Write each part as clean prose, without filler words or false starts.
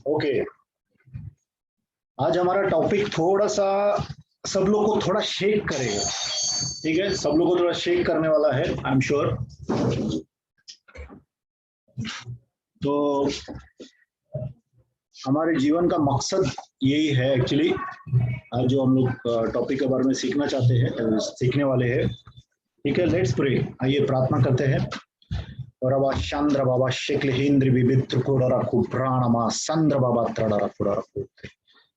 Okay, आज हमारा topic थोड़ा सा सब लोग को थोड़ा शेक करेगा। ठीक है, सब लोग को थोड़ा शेक करने वाला है, आई एम श्योर। तो हमारे जीवन का मकसद यही है एक्चुअली। आज जो हम लोग टॉपिक के बारे में सीखना चाहते हैं, सीखने वाले हैं। ठीक है, लेट्स प्रे। आइए प्रार्थना करते हैं। और अब चंद्र बाबा शिक्लेन्द्र विवित्र कोडरकु प्राणमा चंद्र बाबा त्रडर कोडरकु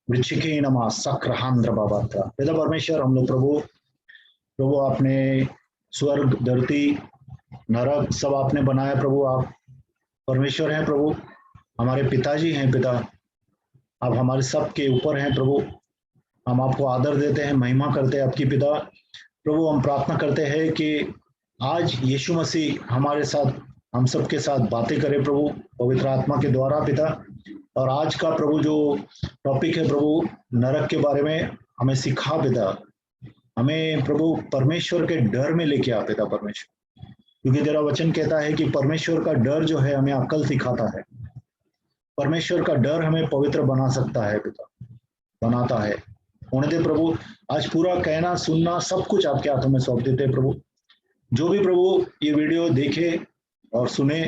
वृक्षिके नमा सक्रांध्र बाबा त्र। पिता परमेश्वर, हम लोग प्रभु आपने स्वर्ग धरती नरक सब आपने बनाया प्रभु। आप परमेश्वर हैं प्रभु, हमारे पिताजी हैं। पिता, आप हमारे सब के ऊपर हैं प्रभु। हम आपको आदर देते हैं, महिमा करते हैं आपकी पिता। प्रभु हम प्रार्थना करते हैं कि आज यीशु मसीह हमारे साथ, हम सबके साथ बातें करें प्रभु पवित्र आत्मा के द्वारा पिता। और आज का प्रभु जो टॉपिक है प्रभु नरक के बारे में हमें सिखा पिता। हमें प्रभु परमेश्वर के डर में लेके आ पिता परमेश्वर, क्योंकि तेरा वचन कहता है कि परमेश्वर का डर जो है हमें अक्ल सिखाता है। परमेश्वर का डर हमें पवित्र बना सकता है पिता, बनाता है। होने दे प्रभु, आज पूरा कहना सुनना सब कुछ आपके हाथों में सौंप देते प्रभु। जो भी प्रभु ये वीडियो देखे और सुने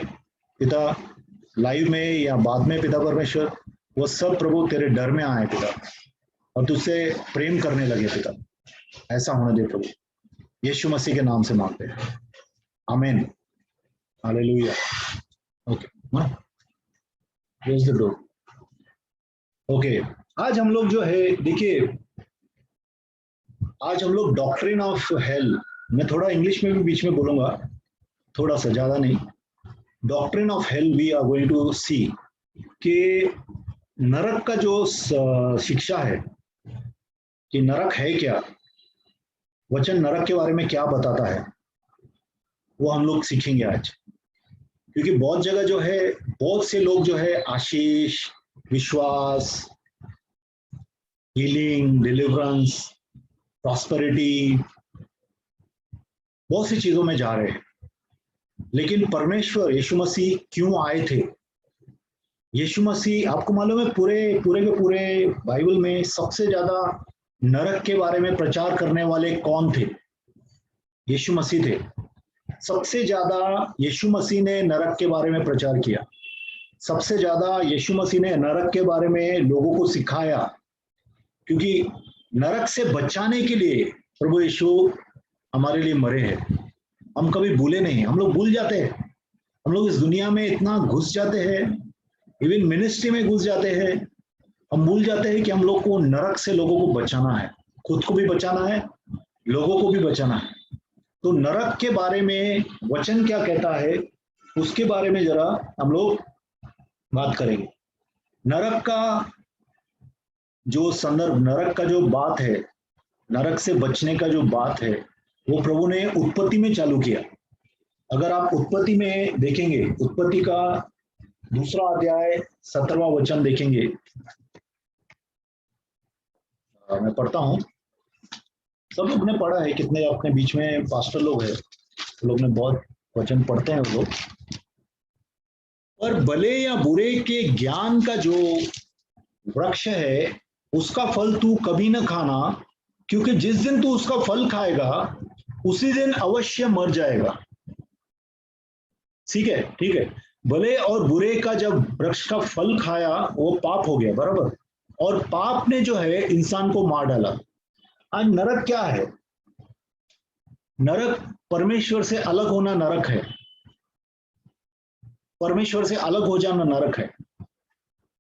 पिता, लाइव में या बाद में पिता परमेश्वर, वो सब प्रभु तेरे डर में आए पिता, और तुझसे प्रेम करने लगे पिता। ऐसा होने दे प्रभु, यीशु मसीह के नाम से मांगते हैं, आमीन, hallelujah. Okay, close the door. Okay, आज हम लोग जो है, देखिए आज हम लोग डॉक्ट्रिन ऑफ हेल, मैं थोड़ा इंग्लिश में भी बीच में बोलूंगा, थोड़ा सा, ज्यादा नहीं। Doctrine of hell we are going to see कि नरक का जो शिक्षा है कि नरक है क्या, वचन नरक के बारे में क्या बताता है, वो हम लोग सीखेंगे आज। क्योंकि बहुत जगह जो है, बहुत से लोग जो है आशीष, विश्वास, हीलिंग, डिलीवरेंस, प्रॉस्पेरिटी, बहुत सी चीजों में जा रहे हैं। लेकिन परमेश्वर यीशु मसीह क्यों आए थे? यीशु मसीह, आपको मालूम है पूरे के पूरे बाइबल में सबसे ज्यादा नरक के बारे में प्रचार करने वाले कौन थे? यीशु मसीह थे। सबसे ज्यादा यीशु मसीह ने नरक के बारे में प्रचार किया। सबसे ज्यादा यीशु मसीह ने नरक के बारे में लोगों को सिखाया। क्योंकि नरक से बचाने के लिए प्रभु यीशु हमारे लिए मरे हैं। हम कभी भूले नहीं, हम लोग भूल जाते हैं। हम लोग इस दुनिया में इतना घुस जाते हैं, इवन मिनिस्ट्री में घुस जाते हैं, हम भूल जाते हैं कि हम लोग को नरक से लोगों को बचाना है, खुद को भी बचाना है, लोगों को भी बचाना है। तो नरक के बारे में वचन क्या कहता है, उसके बारे में जरा हम लोग बात करेंगे। नरक का जो संदर्भ, नरक का जो बात है, नरक से बचने का जो बात है, वो प्रभु ने उत्पत्ति में चालू किया। अगर आप उत्पत्ति में देखेंगे, उत्पत्ति का 2 अध्याय 17वां वचन देखेंगे, मैं पढ़ता हूं। सब लोग ने पढ़ा है, कितने अपने बीच में पास्टर लोग हैं, लोग ने बहुत वचन पढ़ते हैं वो लोग। पर भले या बुरे के ज्ञान का जो वृक्ष है, उसका फल तू कभी न खाना, क्योंकि जिस दिन तू उसका फल खाएगा उसी दिन अवश्य मर जाएगा। ठीक है, ठीक है। भले और बुरे का जब वृक्ष का फल खाया, वो पाप हो गया, बराबर। और पाप ने जो है इंसान को मार डाला। आज नरक क्या है? नरक परमेश्वर से अलग होना नरक है। परमेश्वर से अलग हो जाना नरक है।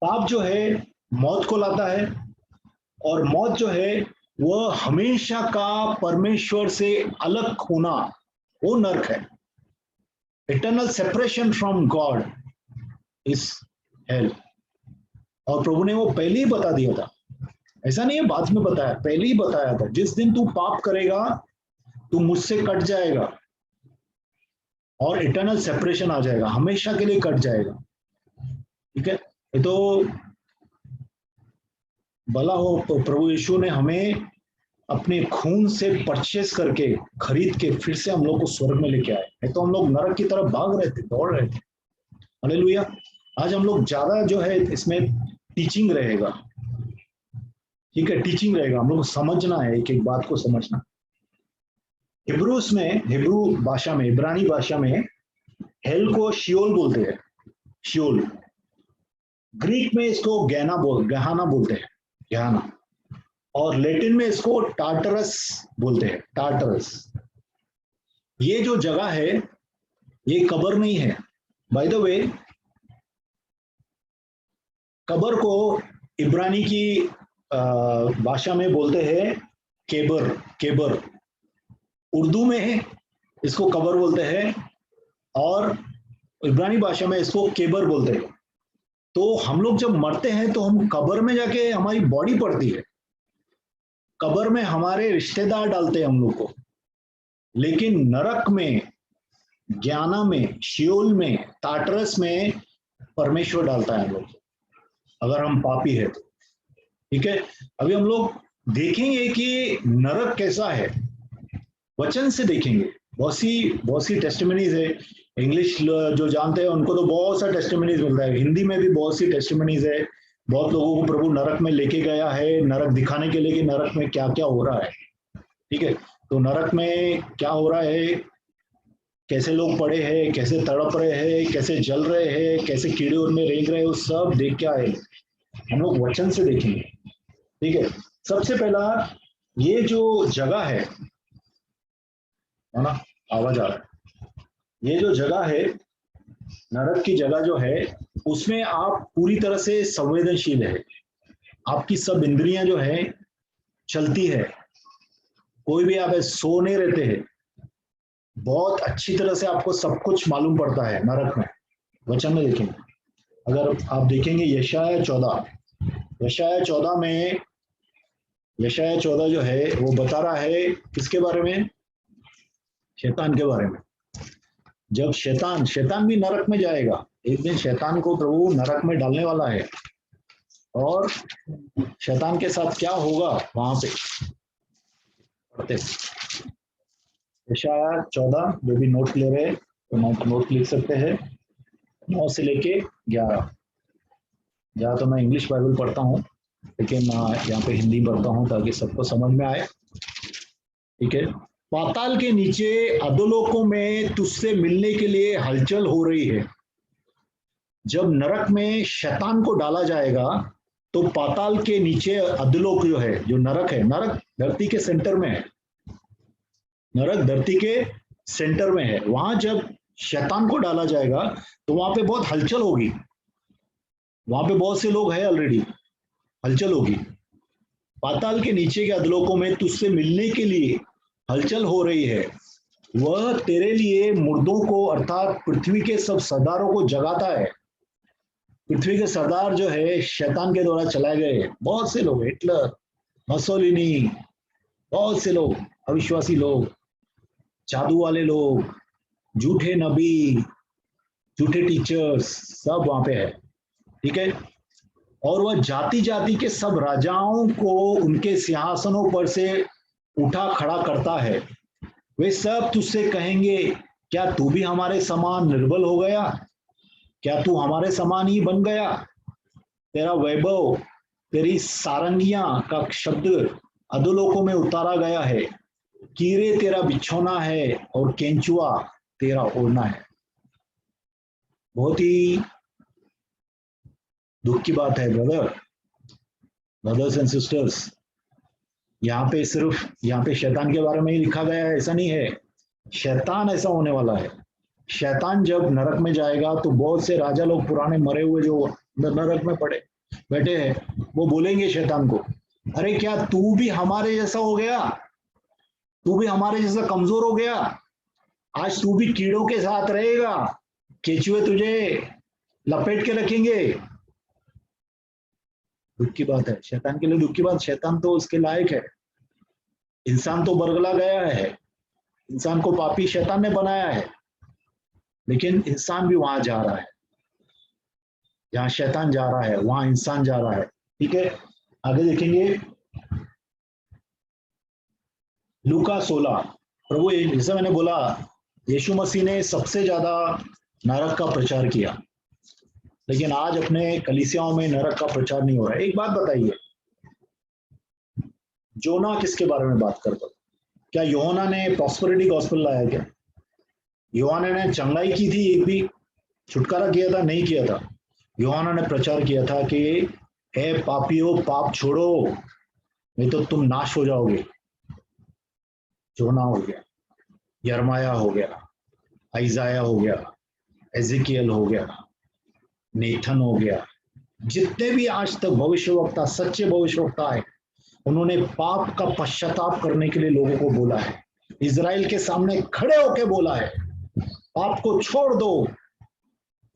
पाप जो है मौत को लाता है, और मौत जो है वह हमेशा का परमेश्वर से अलग होना, वो नरक है। Eternal separation from God is hello. और प्रभु ने वो पहले ही बता दिया था, ऐसा नहीं है बाद में बताया, पहले ही बताया था, जिस दिन तू पाप करेगा तू मुझसे कट जाएगा और इटर्नल सेपरेशन आ जाएगा, हमेशा के लिए कट जाएगा। ठीक है, ये तो भला हो प्रभु यीशु ने हमें अपने खून से परचेस करके, खरीद के फिर से हम लोग को स्वर्ग में लेके आए। नहीं तो हम लोग नरक की तरफ भाग रहे थे, दौड़ रहे थे। हालेलुया। आज हम लोग ज्यादा जो है इसमें टीचिंग रहेगा, ठीक है, टीचिंग रहेगा। हम लोग को समझना है, एक एक बात को समझना। हिब्रूस में, हिब्रू भाषा में, इब्रानी भाषा में हेल को शियोल बोलते हैं, शियोल। ग्रीक में इसको गहाना बोलते हैं, गहाना। और लैटिन में इसको टार्टरस बोलते हैं, टार्टरस। ये जो जगह है ये कब्र नहीं है, बाय द वे। कब्र को इब्रानी की भाषा में बोलते हैं केबर, केबर। उर्दू में इसको कब्र बोलते हैं और इब्रानी भाषा में इसको केबर बोलते हैं। तो हम लोग जब मरते हैं तो हम कब्र में जाके हमारी बॉडी पड़ती है, कब्र में हमारे रिश्तेदार डालते हैं हम लोग को। लेकिन नरक में, ज्ञाना में, शियोल में, टार्टरस में परमेश्वर डालता है हम लोग, अगर हम पापी है तो, ठीक है। अभी हम लोग देखेंगे कि नरक कैसा है, वचन से देखेंगे। बहुत सी टेस्टिमनीज है। इंग्लिश जो जानते हैं उनको तो बहुत सा टेस्टिमनीज मिलता है, हिंदी में भी बहुत सी टेस्टिमनीज है। बहुत लोगों को प्रभु नरक में लेके गया है, नरक दिखाने के लिए कि नरक में क्या क्या हो रहा है, ठीक है। तो नरक में क्या हो रहा है, कैसे लोग पड़े हैं, कैसे तड़प रहे हैं, कैसे जल रहे हैं, कैसे कीड़े उनमें रेंग रहे हैं, वो सब देख के आए, हम लोग वचन से देखेंगे, ठीक है। सबसे पहला ये जो जगह है ना, आवाज आ रहा है, ये जो जगह है, नरक की जगह जो है, उसमें आप पूरी तरह से संवेदनशील है। आपकी सब इंद्रियां जो है चलती है, कोई भी आप सो नहीं रहते हैं, बहुत अच्छी तरह से आपको सब कुछ मालूम पड़ता है नरक में। वचन में देखेंगे, अगर आप देखेंगे यशाया 14, यशाया 14 में, यशाया 14 जो है वो बता रहा है किसके बारे में, शैतान के बारे में। जब शैतान भी नरक में जाएगा, एक दिन शैतान को प्रभु नरक में डालने वाला है, और शैतान के साथ क्या होगा वहां पे पढ़ते। यशाया 14, जो भी नोट ले रहे हैं तो नोट लिख सकते हैं, 9 से लेके 11। जहाँ तो मैं इंग्लिश बाइबल पढ़ता हूँ, लेकिन यहाँ पे हिंदी पढ़ता हूँ ताकि सबको समझ में आए, ठीक है। पाताल के नीचे अधोलोकों में तुझसे मिलने के लिए हलचल हो रही है। जब नरक में शैतान को डाला जाएगा तो पाताल के नीचे अधोलोक जो है, जो नरक है, नरक धरती के सेंटर में है, नरक धरती के सेंटर में है, वहां जब शैतान को डाला जाएगा तो वहां पे बहुत हलचल होगी, वहां पे बहुत से लोग हैं ऑलरेडी, हलचल होगी। पाताल के नीचे के अधोलोकों में तुझसे मिलने के लिए हलचल हो रही है। वह तेरे लिए मुर्दों को अर्थात पृथ्वी के सब सरदारों को जगाता है। पृथ्वी के सरदार जो है शैतान के द्वारा चलाए गए, बहुत से लोग, हिटलर, मसोलिनी, बहुत से लोग, अविश्वासी लोग, जादू वाले लोग, झूठे नबी, झूठे टीचर्स, सब वहां पे है, ठीक है। और वह जाति जाति के सब राजाओं को उनके सिंहासनों पर से उठा खड़ा करता है। वे सब तुझसे कहेंगे, क्या तू भी हमारे समान निर्बल हो गया, क्या तू हमारे समान ही बन गया। तेरा वैभव, तेरी सारंगियां का शब्द अधोलोकों में उतारा गया है। कीरे तेरा बिछौना है और केंचुआ तेरा ओढ़ना है। बहुत ही दुख की बात है ब्रदर्स एंड सिस्टर्स। यहाँ पे सिर्फ, यहाँ पे शैतान के बारे में ही लिखा गया है ऐसा नहीं है, शैतान ऐसा होने वाला है। शैतान जब नरक में जाएगा तो बहुत से राजा लोग पुराने मरे हुए जो नरक में पड़े बैठे हैं, वो बोलेंगे शैतान को, अरे क्या तू भी हमारे जैसा हो गया, तू भी हमारे जैसा कमजोर हो गया, आज तू भी कीड़ों के साथ रहेगा, केचुए तुझे लपेट के रखेंगे। दुख की बात है, शैतान के लिए दुख की बात। शैतान तो उसके लायक है, इंसान तो बरगला गया है, इंसान को पापी शैतान ने बनाया है, लेकिन इंसान भी वहां जा रहा है, जहां शैतान जा रहा है वहां इंसान जा रहा है, ठीक है। आगे देखेंगे लूका 16। प्रभु, जैसे मैंने बोला, यीशु मसीह ने सबसे ज्यादा नरक का प्रचार किया, लेकिन आज अपने कलीसियाओं में नरक का प्रचार नहीं हो रहा है। एक बात बताइए, जोना किसके बारे में बात करता था? क्या यूहन्ना ने प्रॉस्पेरिटी गॉस्पेल लाया क्या? यूहन्ना ने चंगाई की थी? एक भी छुटकारा किया था? नहीं किया था। यूहन्ना ने प्रचार किया था कि हे पापियों, पाप छोड़ो, नहीं तो तुम नाश हो जाओगे। जोना हो गया, यरमाया हो गया, आइजाया हो गया, एजिकियल हो गया, नेथन हो गया, जितने भी आज तक भविष्यवक्ता, सच्चे भविष्यवक्ता है, उन्होंने पाप का पश्चाताप करने के लिए लोगों को बोला है। इजराइल के सामने खड़े होकर बोला है, पाप को छोड़ दो,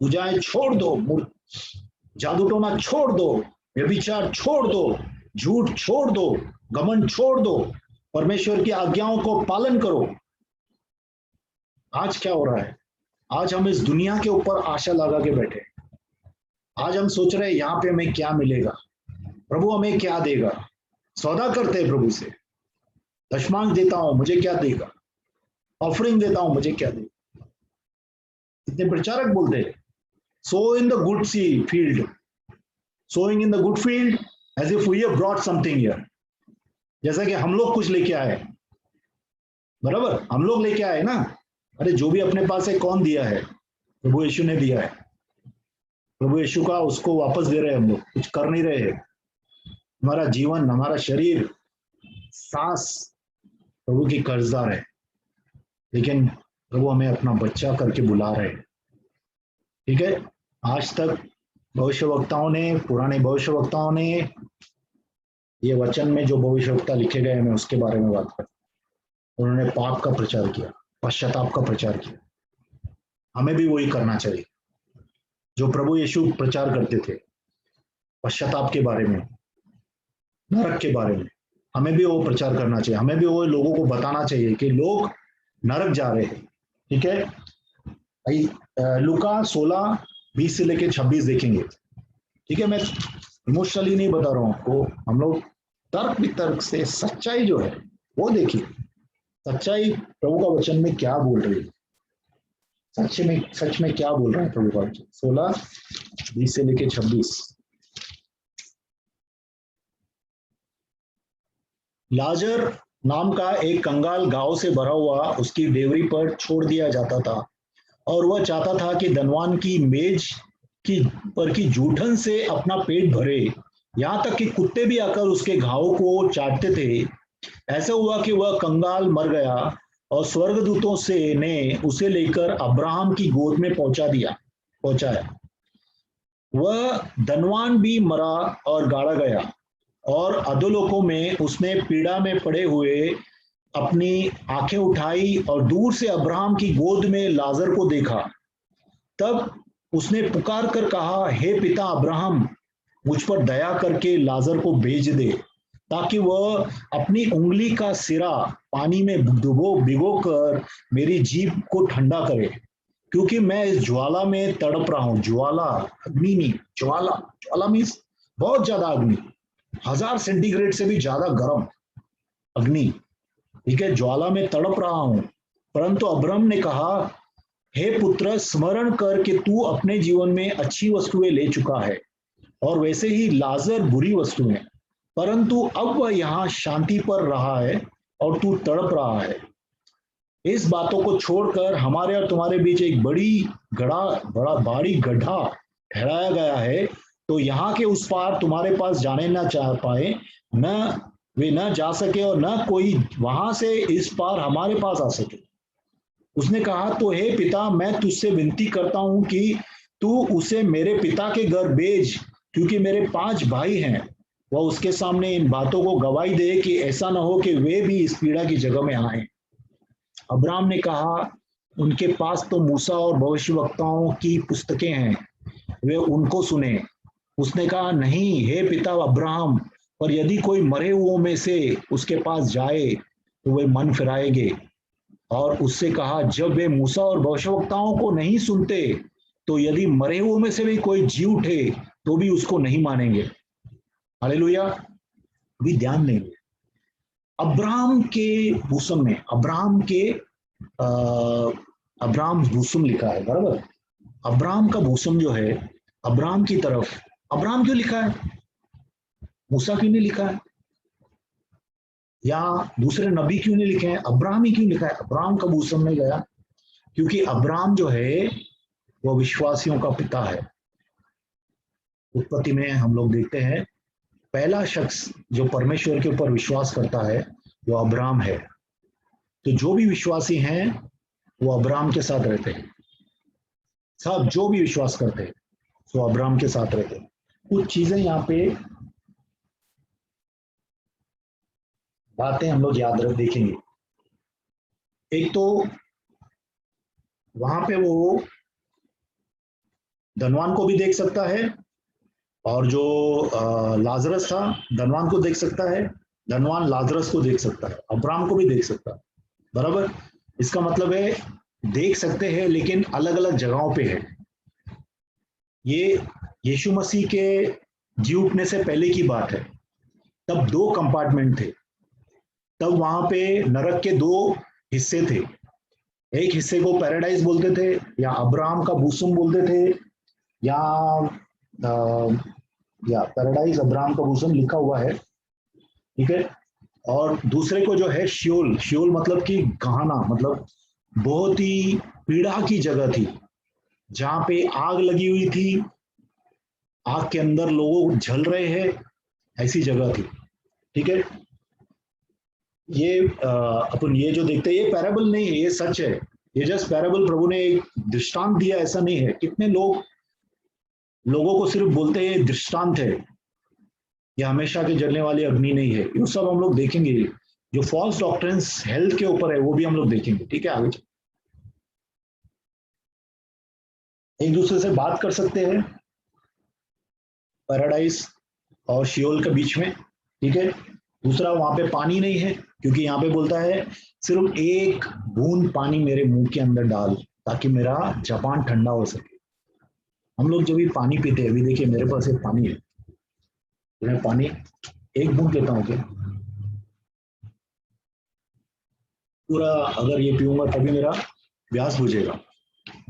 पूजाएं छोड़ दो, जादू टोना छोड़ दो, व्यभिचार छोड़ दो, झूठ छोड़ दो, घमंड छोड़ दो, परमेश्वर की आज्ञाओं को पालन करो। आज क्या हो रहा है? आज हम इस दुनिया के ऊपर आशा लगा के बैठे। आज हम सोच रहे हैं यहाँ पे हमें क्या मिलेगा, प्रभु हमें क्या देगा। सौदा करते हैं प्रभु से, दशमांश देता हूं मुझे क्या देगा, ऑफरिंग देता हूं मुझे क्या देगा। इतने प्रचारक बोलते हैं so in the good seed field, sowing in the good field as if we have brought something here, जैसा कि हम लोग कुछ लेके आए। बराबर, हम लोग लेके आए ना। अरे जो भी अपने पास है कौन दिया है? प्रभु यीशु ने दिया है। प्रभु यीशु का उसको वापस दे रहे हैं। हम लोग कुछ कर नहीं रहे हैं। हमारा जीवन, हमारा शरीर, सांस प्रभु की कर्जदार है, लेकिन प्रभु हमें अपना बच्चा करके बुला रहे हैं। ठीक है, आज तक भविष्यवक्ताओं ने, पुराने भविष्यवक्ताओं ने, ये वचन में जो भविष्यवक्ता लिखे गए, मैं उसके बारे में बात करता हूं। उन्होंने पाप का प्रचार किया, पश्चाताप का प्रचार किया। हमें भी वही करना चाहिए जो प्रभु यीशु प्रचार करते थे, पश्चाताप के बारे में, नरक के बारे में। हमें भी वो प्रचार करना चाहिए। हमें भी वो लोगों को बताना चाहिए कि लोग नरक जा रहे हैं। ठीक है, लुका 16:20 से लेके 26 देखेंगे। ठीक है, मैं इमोशनली नहीं बता रहा हूं आपको, हम लोग तर्क वितर्क से सच्चाई जो है वो देखिए। सच्चाई प्रभु का वचन में क्या बोल रही है, सच में क्या बोल रहा है प्रभु का वचन। 16:20 से लेके 26। लाजर नाम का एक कंगाल गांव से भरा हुआ उसकी डेवरी पर छोड़ दिया जाता था, और वह चाहता था कि धनवान की मेज की जूठन से अपना पेट भरे, यहाँ तक कि कुत्ते भी आकर उसके घाव को चाटते थे। ऐसा हुआ कि वह कंगाल मर गया, और स्वर्गदूतों से ने उसे लेकर अब्राहम की गोद में पहुंचाया। वह धनवान भी मरा और गाड़ा गया, और अधोलोकों में उसने पीड़ा में पड़े हुए अपनी आंखें उठाई और दूर से अब्राहम की गोद में लाजर को देखा। तब उसने पुकार कर कहा, हे पिता अब्राहम, मुझ पर दया करके लाजर को भेज दे, ताकि वह अपनी उंगली का सिरा पानी में भिगो कर मेरी जीभ को ठंडा करे, क्योंकि मैं इस ज्वाला में तड़प रहा हूं। ज्वाला, अग्नि नहीं, ज्वाला। ज्वाला मीन्स बहुत ज्यादा अग्नि, 1000 सेंटीग्रेड से भी ज्यादा गर्म अग्नि। ठीक है, ज्वाला में तड़प रहा हूं। परंतु अब्राहम ने कहा, हे पुत्र, स्मरण कर कि तू अपने जीवन में अच्छी वस्तुएं ले चुका है, और वैसे ही लाजर बुरी वस्तुएं, परंतु अब वह यहाँ शांति पर रहा है और तू तड़प रहा है। इस बातों को छोड़कर हमारे और तुम्हारे बीच एक बड़ा भारी गड्ढा ठहराया गया है, तो यहाँ के उस पार तुम्हारे पास जाने न चाह पाए, वे न जा सके, और न कोई वहां से इस पार हमारे पास आ सके। उसने कहा, तो हे पिता, मैं तुझसे विनती करता हूं कि तू उसे मेरे पिता के घर भेज, क्योंकि मेरे 5 भाई हैं। वह उसके सामने इन बातों को गवाही दे कि ऐसा न हो कि वे भी इस पीड़ा की जगह में आए। अब्राहम ने कहा, उनके पास तो मूसा और भविष्यवक्ताओं की पुस्तकें हैं, वे उनको सुने। उसने कहा, नहीं हे पिता अब्राहम, पर यदि कोई मरे हुओं में से उसके पास जाए तो वे मन फिराएंगे। और उससे कहा, जब वे मूसा और भविष्यवक्ताओं को नहीं सुनते, तो यदि मरे हुओं में से भी कोई जी उठे तो भी उसको नहीं मानेंगे। हालेलुया। भी ध्यान देंगे, अब्राहम के भूसम में, अब्राहम भूसम लिखा है। बराबर, अब्राहम का भूसम जो है अब्राहम की तरफ। अब्राहम क्यों लिखा है, मूसा क्यों नहीं लिखा है, या दूसरे नबी क्यों नहीं लिखे हैं, अब्राहम ही क्यों लिखा है? अब्राहम कब उस समय गया? क्योंकि अब्राहम जो है वो विश्वासियों का पिता है। उत्पत्ति में हम लोग देखते हैं पहला शख्स जो परमेश्वर के ऊपर विश्वास करता है वो अब्राहम है। तो जो भी विश्वासी हैं वो अब्राहम के साथ रहते हैं, सब जो भी विश्वास करते हैं वो अब्राहम के साथ रहते हैं। कुछ चीजें यहाँ पे बातें हम लोग याद रख देखेंगे। एक तो वहां पे वो धनवान को भी देख सकता है, और जो लाजरस था धनवान को देख सकता है, धनवान लाजरस को देख सकता है, अब्राहम को भी देख सकता है। बराबर, इसका मतलब है देख सकते हैं लेकिन अलग अलग जगहों पे है। ये यीशु मसीह के जी उठने से पहले की बात है, तब दो कंपार्टमेंट थे। तब वहां पे नरक के दो हिस्से थे, एक हिस्से को पैराडाइज बोलते थे या अब्राहम का बूसुम बोलते थे, या पैराडाइज अब्राहम का बूसुम लिखा हुआ है, ठीक है। और दूसरे को जो है शियोल, शियोल मतलब कि गहना, मतलब बहुत ही पीड़ा की जगह थी, जहां पे आग लगी हुई थी, आग के अंदर लोग जल रहे हैं, ऐसी जगह थी, ठीक है। ये अपन ये जो देखते हैं ये पैराबल नहीं है, ये सच है। ये जस्ट पैराबल प्रभु ने एक दृष्टांत दिया, ऐसा नहीं है। कितने लोगों को सिर्फ बोलते हैं दृष्टांत है, ये हमेशा के जलने वाली अग्नि नहीं है। ये सब हम लोग देखेंगे, जो फॉल्स डॉक्ट्रिन्स हेल्थ के ऊपर है वो भी हम लोग देखेंगे, ठीक है। आगे एक दूसरे से बात कर सकते हैं पैराडाइज और शियोल के बीच में, ठीक है। दूसरा, वहां पे पानी नहीं है, क्योंकि यहाँ पे बोलता है सिर्फ एक बूंद पानी मेरे मुंह के अंदर डाल ताकि मेरा जबान ठंडा हो सके। हम लोग जब भी पानी पीते हैं, अभी देखिए मेरे पास एक पानी है, मैं पानी एक बूंद लेता हूँ क्या, पूरा अगर ये पीऊंगा तभी मेरा प्यास बुझेगा।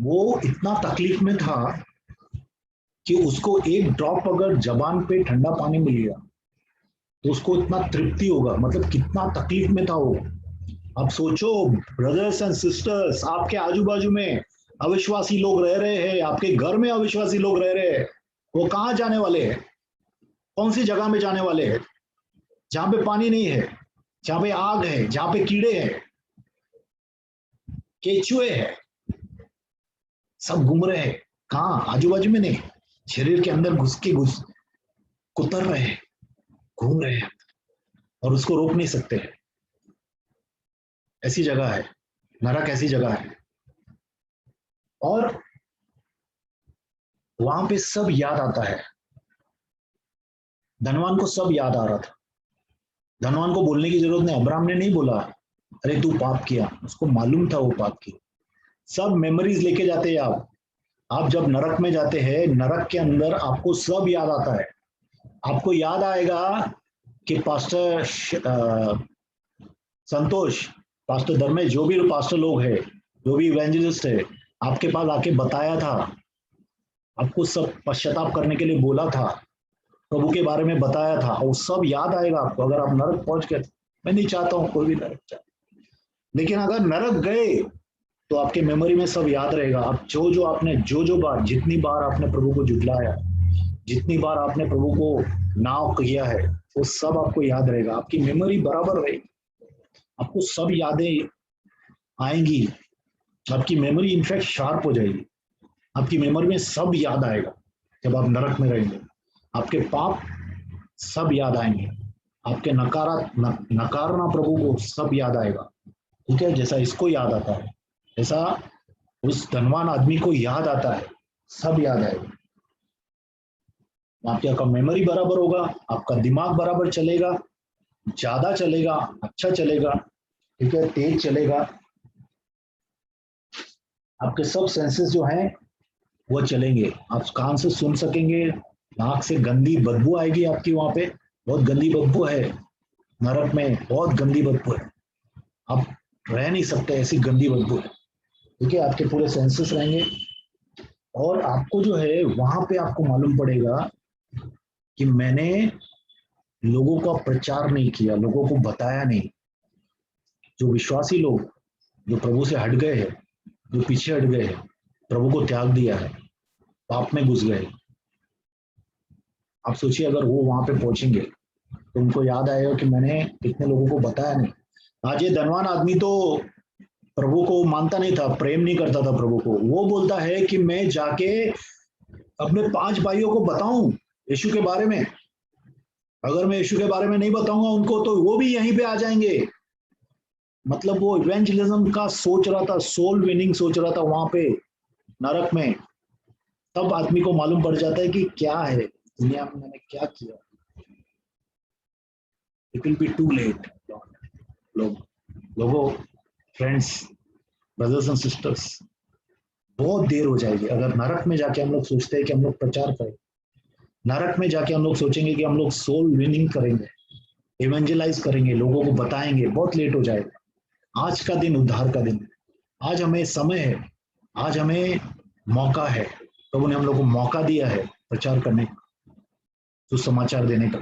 वो इतना तकलीफ में था कि उसको एक ड्रॉप अगर जबान पे ठंडा पानी मिल गया तो उसको इतना तृप्ति होगा, मतलब कितना तकलीफ में था वो। अब सोचो ब्रदर्स एंड सिस्टर्स, आपके आजू बाजू में अविश्वासी लोग रह रहे हैं, आपके घर में अविश्वासी लोग रह रहे हैं, वो कहाँ जाने वाले हैं? कौन सी जगह में जाने वाले हैं? जहां पे पानी नहीं है, जहां पे आग है, जहां पे कीड़े हैं, केचुए हैं, सब घूम रहे हैं। कहाँ? आजू बाजू में नहीं, शरीर के अंदर घुस कुतर रहे हैं, घूम रहे हैं, और उसको रोक नहीं सकते हैं। ऐसी जगह है नरक, ऐसी जगह है। और वहां पे सब याद आता है। धनवान को सब याद आ रहा था, धनवान को बोलने की जरूरत नहीं, अब्राहम ने नहीं बोला अरे तू पाप किया, उसको मालूम था वो पाप किया। सब मेमोरीज लेके जाते हैं आप जब नरक में जाते हैं, नरक के अंदर आपको सब याद आता है। आपको याद आएगा कि पास्टर संतोष, पास्टर धर्मेश, जो भी पास्टर लोग हैं, जो भी इवेंजलिस्ट है, आपके पास आके बताया था, आपको सब पश्चाताप करने के लिए बोला था, प्रभु के बारे में बताया था, और सब याद आएगा आपको अगर आप नरक पहुंच गए। मैं नहीं चाहता हूं कोई भी नरक जाए, लेकिन अगर नरक गए तो आपके मेमोरी में सब याद रहेगा। आप जो आपने जो बार, जितनी बार आपने प्रभु को जुटलाया, जितनी बार आपने प्रभु को नाव किया है, वो सब आपको याद रहेगा, आपकी मेमोरी बराबर रहेगी, आपको सब यादें आएंगी, आपकी मेमोरी इनफैक्ट शार्प हो जाएगी, आपकी मेमोरी में सब याद आएगा। जब आप नरक में रहेंगे आपके पाप सब याद आएंगे, आपके नकारना प्रभु को सब याद आएगा, ठीक है। जैसा इसको याद आता है, ऐसा उस धनवान आदमी को याद आता है, सब याद आएगा। आपका मेमोरी बराबर होगा, आपका दिमाग बराबर चलेगा, ज्यादा चलेगा, अच्छा चलेगा, ठीक है, तेज चलेगा। आपके सब सेंसेस जो हैं वो चलेंगे, आप कान से सुन सकेंगे, नाक से गंदी बदबू आएगी आपकी, वहां पे बहुत गंदी बदबू है, नरक में बहुत गंदी बदबू है, आप रह नहीं सकते, ऐसी गंदी बदबू है, ठीक है। आपके पूरे सेंसेस रहेंगे, और आपको जो है वहां पे आपको मालूम पड़ेगा कि मैंने लोगों का प्रचार नहीं किया, लोगों को बताया नहीं। जो विश्वासी लोग जो प्रभु से हट गए हैं, जो पीछे हट गए हैं, प्रभु को त्याग दिया है, पाप में घुस गए, आप सोचिए अगर वो वहां पे पहुंचेंगे तो उनको याद आएगा कि मैंने कितने लोगों को बताया नहीं। आज ये धनवान आदमी तो प्रभु को मानता नहीं था, प्रेम नहीं करता था प्रभु को। वो बोलता है कि मैं जाके अपने 5 भाइयों को बताऊं यीशु के बारे में। अगर मैं यीशु के बारे में नहीं बताऊंगा उनको तो वो भी यहीं पे आ जाएंगे। मतलब वो इवेंजलिज्म का सोच रहा था, सोल विनिंग सोच रहा था वहां पे नरक में। तब आदमी को मालूम पड़ जाता है कि क्या है दुनिया में मैंने क्या किया। It will be too late. लोगों, फ्रेंड्स, ब्रदर्स एंड सिस्टर्स, बहुत देर हो जाएगी अगर नरक में जाके हम लोग सोचते हैं कि हम लोग प्रचार करें। नरक में जाके हम लोग सोचेंगे कि हम लोग सोल विनिंग करेंगे, इवेंजलाइज करेंगे, लोगों को बताएंगे, बहुत लेट हो जाएगा। आज का दिन उद्धार का दिन है। आज हमें समय है, आज हमें मौका है। प्रभु ने हम लोग को मौका दिया है प्रचार करने का, सुसमाचार देने का।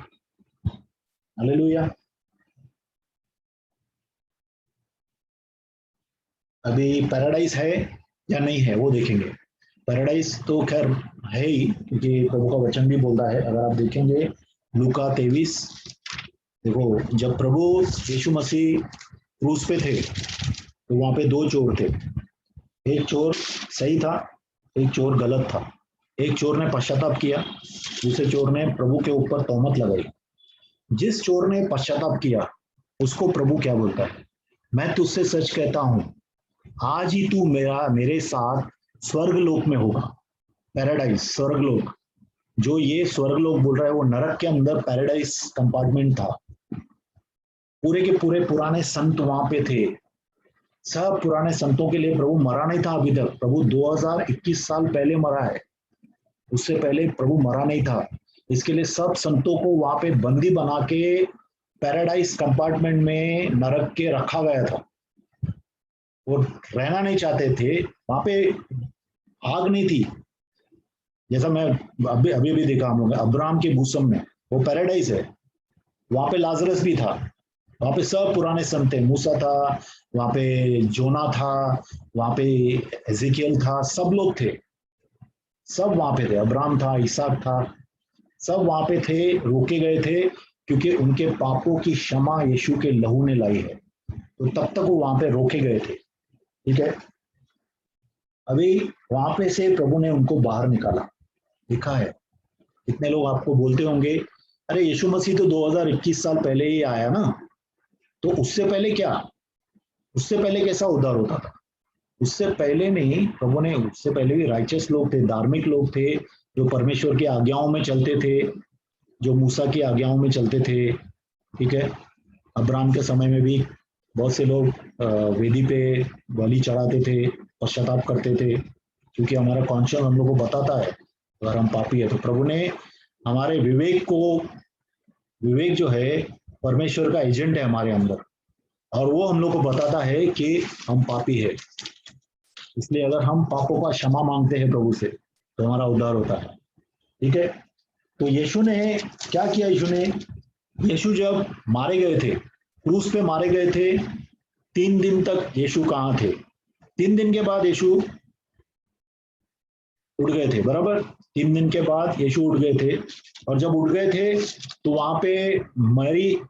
हालेलुया। अभी पैराडाइज है या नहीं है वो देखेंगे। पैराडाइज तो खैर है ही, क्योंकि प्रभु का वचन भी बोलता है। अगर आप देखेंगे लूका 23, देखो जब प्रभु यीशु मसीह क्रूस पे थे तो वहां पे 2 चोर थे। एक चोर सही था, एक चोर गलत था। एक चोर ने पश्चाताप किया, दूसरे चोर ने प्रभु के ऊपर तोहमत लगाई। जिस चोर ने पश्चाताप किया उसको प्रभु क्या बोलता है, मैं तुझसे सच कहता हूं आज ही तू मेरे साथ स्वर्ग लोक में होगा। पैराडाइज, स्वर्ग लोक। जो ये स्वर्ग लोक बोल रहा है वो नरक के अंदर पैराडाइज कंपार्टमेंट था। पूरे के पूरे पुराने संत वहां पे थे। सब पुराने संतों के लिए प्रभु मरा नहीं था अभी तक। प्रभु 2021 साल पहले मरा है, उससे पहले प्रभु मरा नहीं था। इसके लिए सब संतों को वहां पे बंदी बना के पैराडाइज कंपार्टमेंट में नरक के रखा गया था। वो रहना नहीं चाहते थे वहां पे। आग नहीं थी, जैसा मैं अभी अभी भी देखा हम लोग अब्राहम के भूसम में, वो पैराडाइज है। वहां पे लाजरस भी था, वहां पे सब पुराने संत थे। मूसा था वहां पे, जोना था वहां पे, एजिकियल था, सब लोग थे। सब वहां पे थे, अब्राहम था, इसहाक था, सब वहां पे थे। रोके गए थे क्योंकि उनके पापों की क्षमा यीशु के लहू ने लाई है, तो तब तक वो वहां पे रोके गए थे। ठीक है। अभी वहां पे से प्रभु ने उनको बाहर निकाला, लिखा है। कितने लोग आपको बोलते होंगे अरे यीशु मसीह तो 2021 साल पहले ही आया ना, तो उससे पहले क्या, उससे पहले कैसा उद्धार होता था? उससे पहले नहीं, प्रभु ने उससे पहले भी राइचस लोग थे, धार्मिक लोग थे, जो परमेश्वर की आज्ञाओं में चलते थे, जो मूसा की आज्ञाओं में चलते थे। ठीक है। अब्राहम के समय में भी बहुत से लोग वेदी पे बलि चढ़ाते थे, पश्चाताप करते थे, क्योंकि हमारा कॉन्शियस हम लोग को बताता है अगर हम पापी है तो। प्रभु ने हमारे विवेक को, विवेक जो है परमेश्वर का एजेंट है हमारे अंदर, और वो हम लोग को बताता है कि हम पापी है। इसलिए अगर हम पापों का क्षमा मांगते हैं प्रभु से तो हमारा उद्धार होता है। ठीक है। तो यीशु ने क्या किया? यीशु जब मारे गए थे, क्रूस पे मारे गए थे, 3 दिन तक यीशु कहाँ थे? 3 दिन के बाद यीशु उड़ गए थे, बराबर। 3 दिन के बाद यीशु उड़ गए थे, और जब उड़ गए थे तो वहां पे मैरी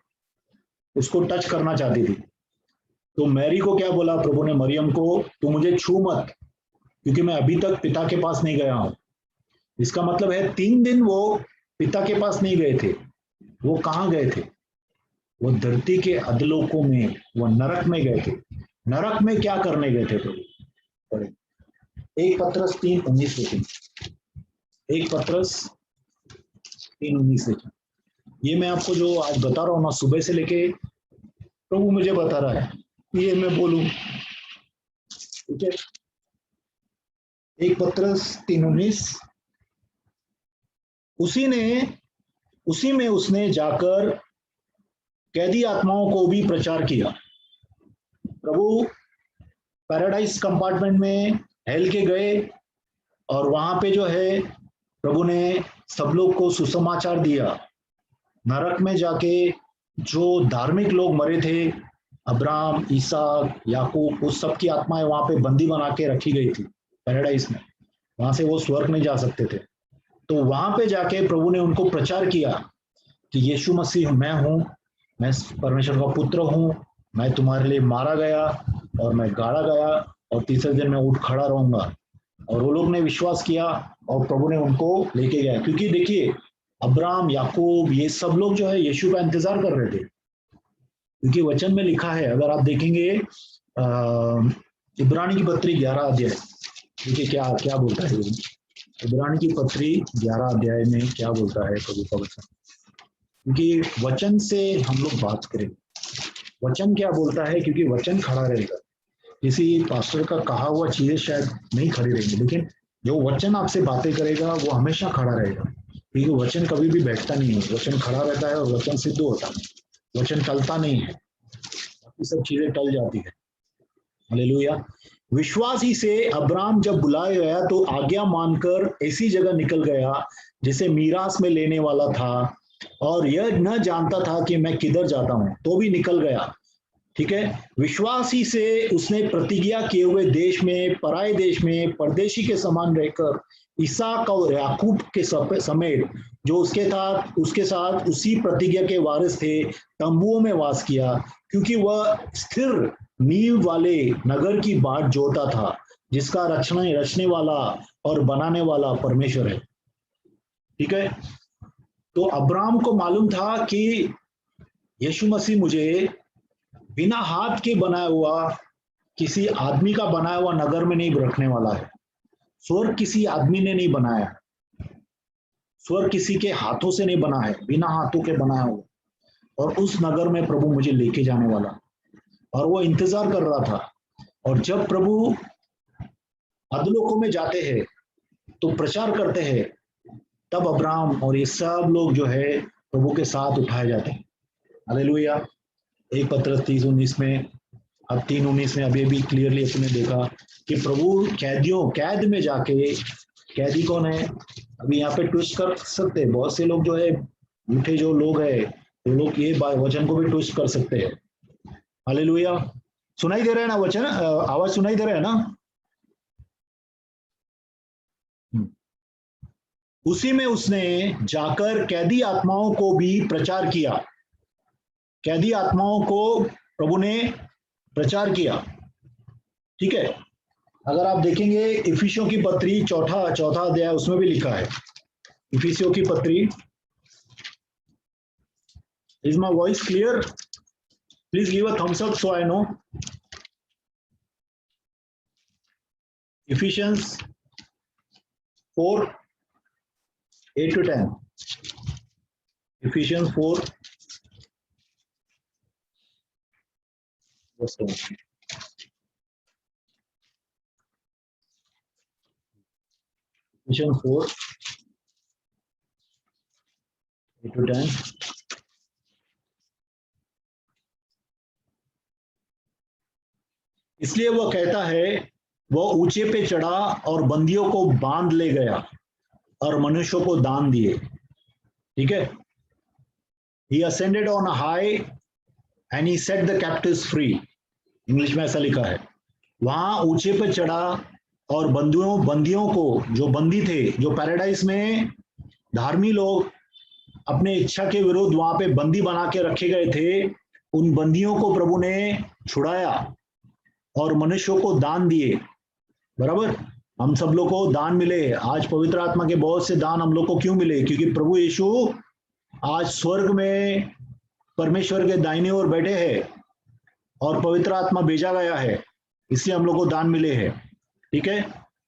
उसको टच करना चाहती थी। तो मैरी को क्या बोला प्रभु ने? मरियम को, तू मुझे छू मत, क्योंकि मैं अभी तक पिता के पास नहीं गया हूं। इसका मतलब है 3 दिन वो पिता के पास नहीं गए थे। वो कहाँ गए थे? वो धरती के अधलोकों में, वो नरक में गए थे। नरक में क्या करने गए थे प्रभु? 1 पत्रस 3:19 देखें। 1 पत्रस 3:19 देखें। ये मैं आपको जो आज बता रहा हूँ ना, सुबह से लेके प्रभु मुझे बता रहा है, ये मैं बोलूं। ठीक है। 1 पत्रस 3:19, उसी में उसने जाकर कैदी आत्माओं को भी प्रचार किया। प्रभु पैराडाइज कंपार्टमेंट में हेल के गए, और वहां पे जो है प्रभु ने सब लोग को सुसमाचार दिया। नरक में जाके जो धार्मिक लोग मरे थे, अब्राहम, इसहाक, याकूब, उस सब की आत्माएं वहां पे बंदी बना के रखी गई थी पैराडाइज में। वहां से वो स्वर्ग नहीं जा सकते थे। तो वहां पे जाके प्रभु ने उनको प्रचार किया कि यीशु मसीह मैं हूँ, मैं परमेश्वर का पुत्र हूँ, मैं तुम्हारे लिए मारा गया और मैं गाड़ा गया और तीसरे दिन मैं उठ खड़ा रहूंगा। और वो लोग ने विश्वास किया और प्रभु ने उनको लेके गया। क्योंकि देखिए, अब्राहम, याकूब, ये सब लोग जो है यीशु का इंतजार कर रहे थे। क्योंकि वचन में लिखा है, अगर आप देखेंगे इब्रानी की पत्री 11 अध्याय, देखिए क्या क्या बोलता है। इब्रानी की पत्री 11 अध्याय में क्या बोलता है प्रभु का वचन। क्योंकि वचन से हम लोग बात करें, वचन क्या बोलता है, क्योंकि वचन खड़ा रहेगा। किसी पास्टर का कहा हुआ चीजें शायद नहीं खड़ी रहेंगी, लेकिन जो वचन आपसे बातें करेगा वो हमेशा खड़ा रहेगा। क्योंकि वचन कभी भी बैठता नहीं है, वचन खड़ा रहता है और वचन सिद्ध होता है। वचन टलता नहीं है, बाकी सब चीजें टल जाती है। हालेलुया। विश्वास ही से अब्राहम जब बुलाया गया तो आज्ञा मानकर ऐसी जगह निकल गया जिसे मीरास में लेने वाला था, और यह न जानता था कि मैं किधर जाता हूं, तो भी निकल गया। ठीक है। विश्वास ही से उसने प्रतिज्ञा किए हुए देश में, पराये देश में परदेशी के समान रहकर इसहाक और याकूब के समेत जो उसके साथ उसी प्रतिज्ञा के वारिस थे, तंबुओं में वास किया, क्योंकि वह स्थिर नींव वाले नगर की बाट जोता था, जिसका रचने वाला और बनाने वाला परमेश्वर है। ठीक है। तो अब्राहम को मालूम था कि यीशु मसीह मुझे बिना हाथ के बनाया हुआ, किसी आदमी का बनाया हुआ नगर में नहीं रखने वाला है। स्वर्ग किसी आदमी ने नहीं बनाया, स्वर्ग किसी के हाथों से नहीं बना है, बिना हाथों के बनाया हुआ। और उस नगर में प्रभु मुझे लेके जाने वाला, और वो इंतजार कर रहा था। और जब प्रभु अधलोकों में जाते हैं तो प्रचार करते हैं, तब अब्राहम और ये सब लोग जो है प्रभु के साथ उठाए जाते हैं। हालेलुया। 1 पत्रस 3:19 में, अब 3:19 में अभी भी क्लियरली अपने देखा कि प्रभु कैद में जाके, कैदी कौन है, अभी यहाँ पे ट्विस्ट कर सकते हैं बहुत से लोग जो है, झूठे जो लोग है, वो लोग ये वचन को भी ट्विस्ट कर सकते हैं। हालेलुया। सुनाई दे रहा है ना वचन, आवाज सुनाई दे रहा है ना। उसी में उसने जाकर कैदी आत्माओं को भी प्रचार किया। कैदी आत्माओं को प्रभु ने प्रचार किया। ठीक है। अगर आप देखेंगे इफिसियों की पत्री चौथा अध्याय, उसमें भी लिखा है। इफिसियों की पत्री, is my voice clear? Please give a thumbs up so I know. Efficiency 4:8-10, Ephesians 4 Ephesians 4:8-10। इसलिए वह कहता है, वह ऊंचे पे चढ़ा और बंदियों को बांध ले गया और मनुष्यों को दान दिए। ठीक है। He ascended on high and he set the captives free। English में ऐसा लिखा है, वहां ऊंचे पे चढ़ा और बंदियों को, जो बंदी थे, जो पैराडाइज में धार्मी लोग अपने इच्छा के विरुद्ध वहां पे बंदी बना के रखे गए थे, उन बंदियों को प्रभु ने छुड़ाया और मनुष्यों को दान दिए। बराबर। हम सब लोग को दान मिले। आज पवित्र आत्मा के बहुत से दान हम लोग को क्यों मिले? क्योंकि प्रभु यीशु आज स्वर्ग में परमेश्वर के दाहिने ओर बैठे हैं और पवित्र आत्मा भेजा गया है, इसलिए हम लोग को दान मिले हैं। ठीक है।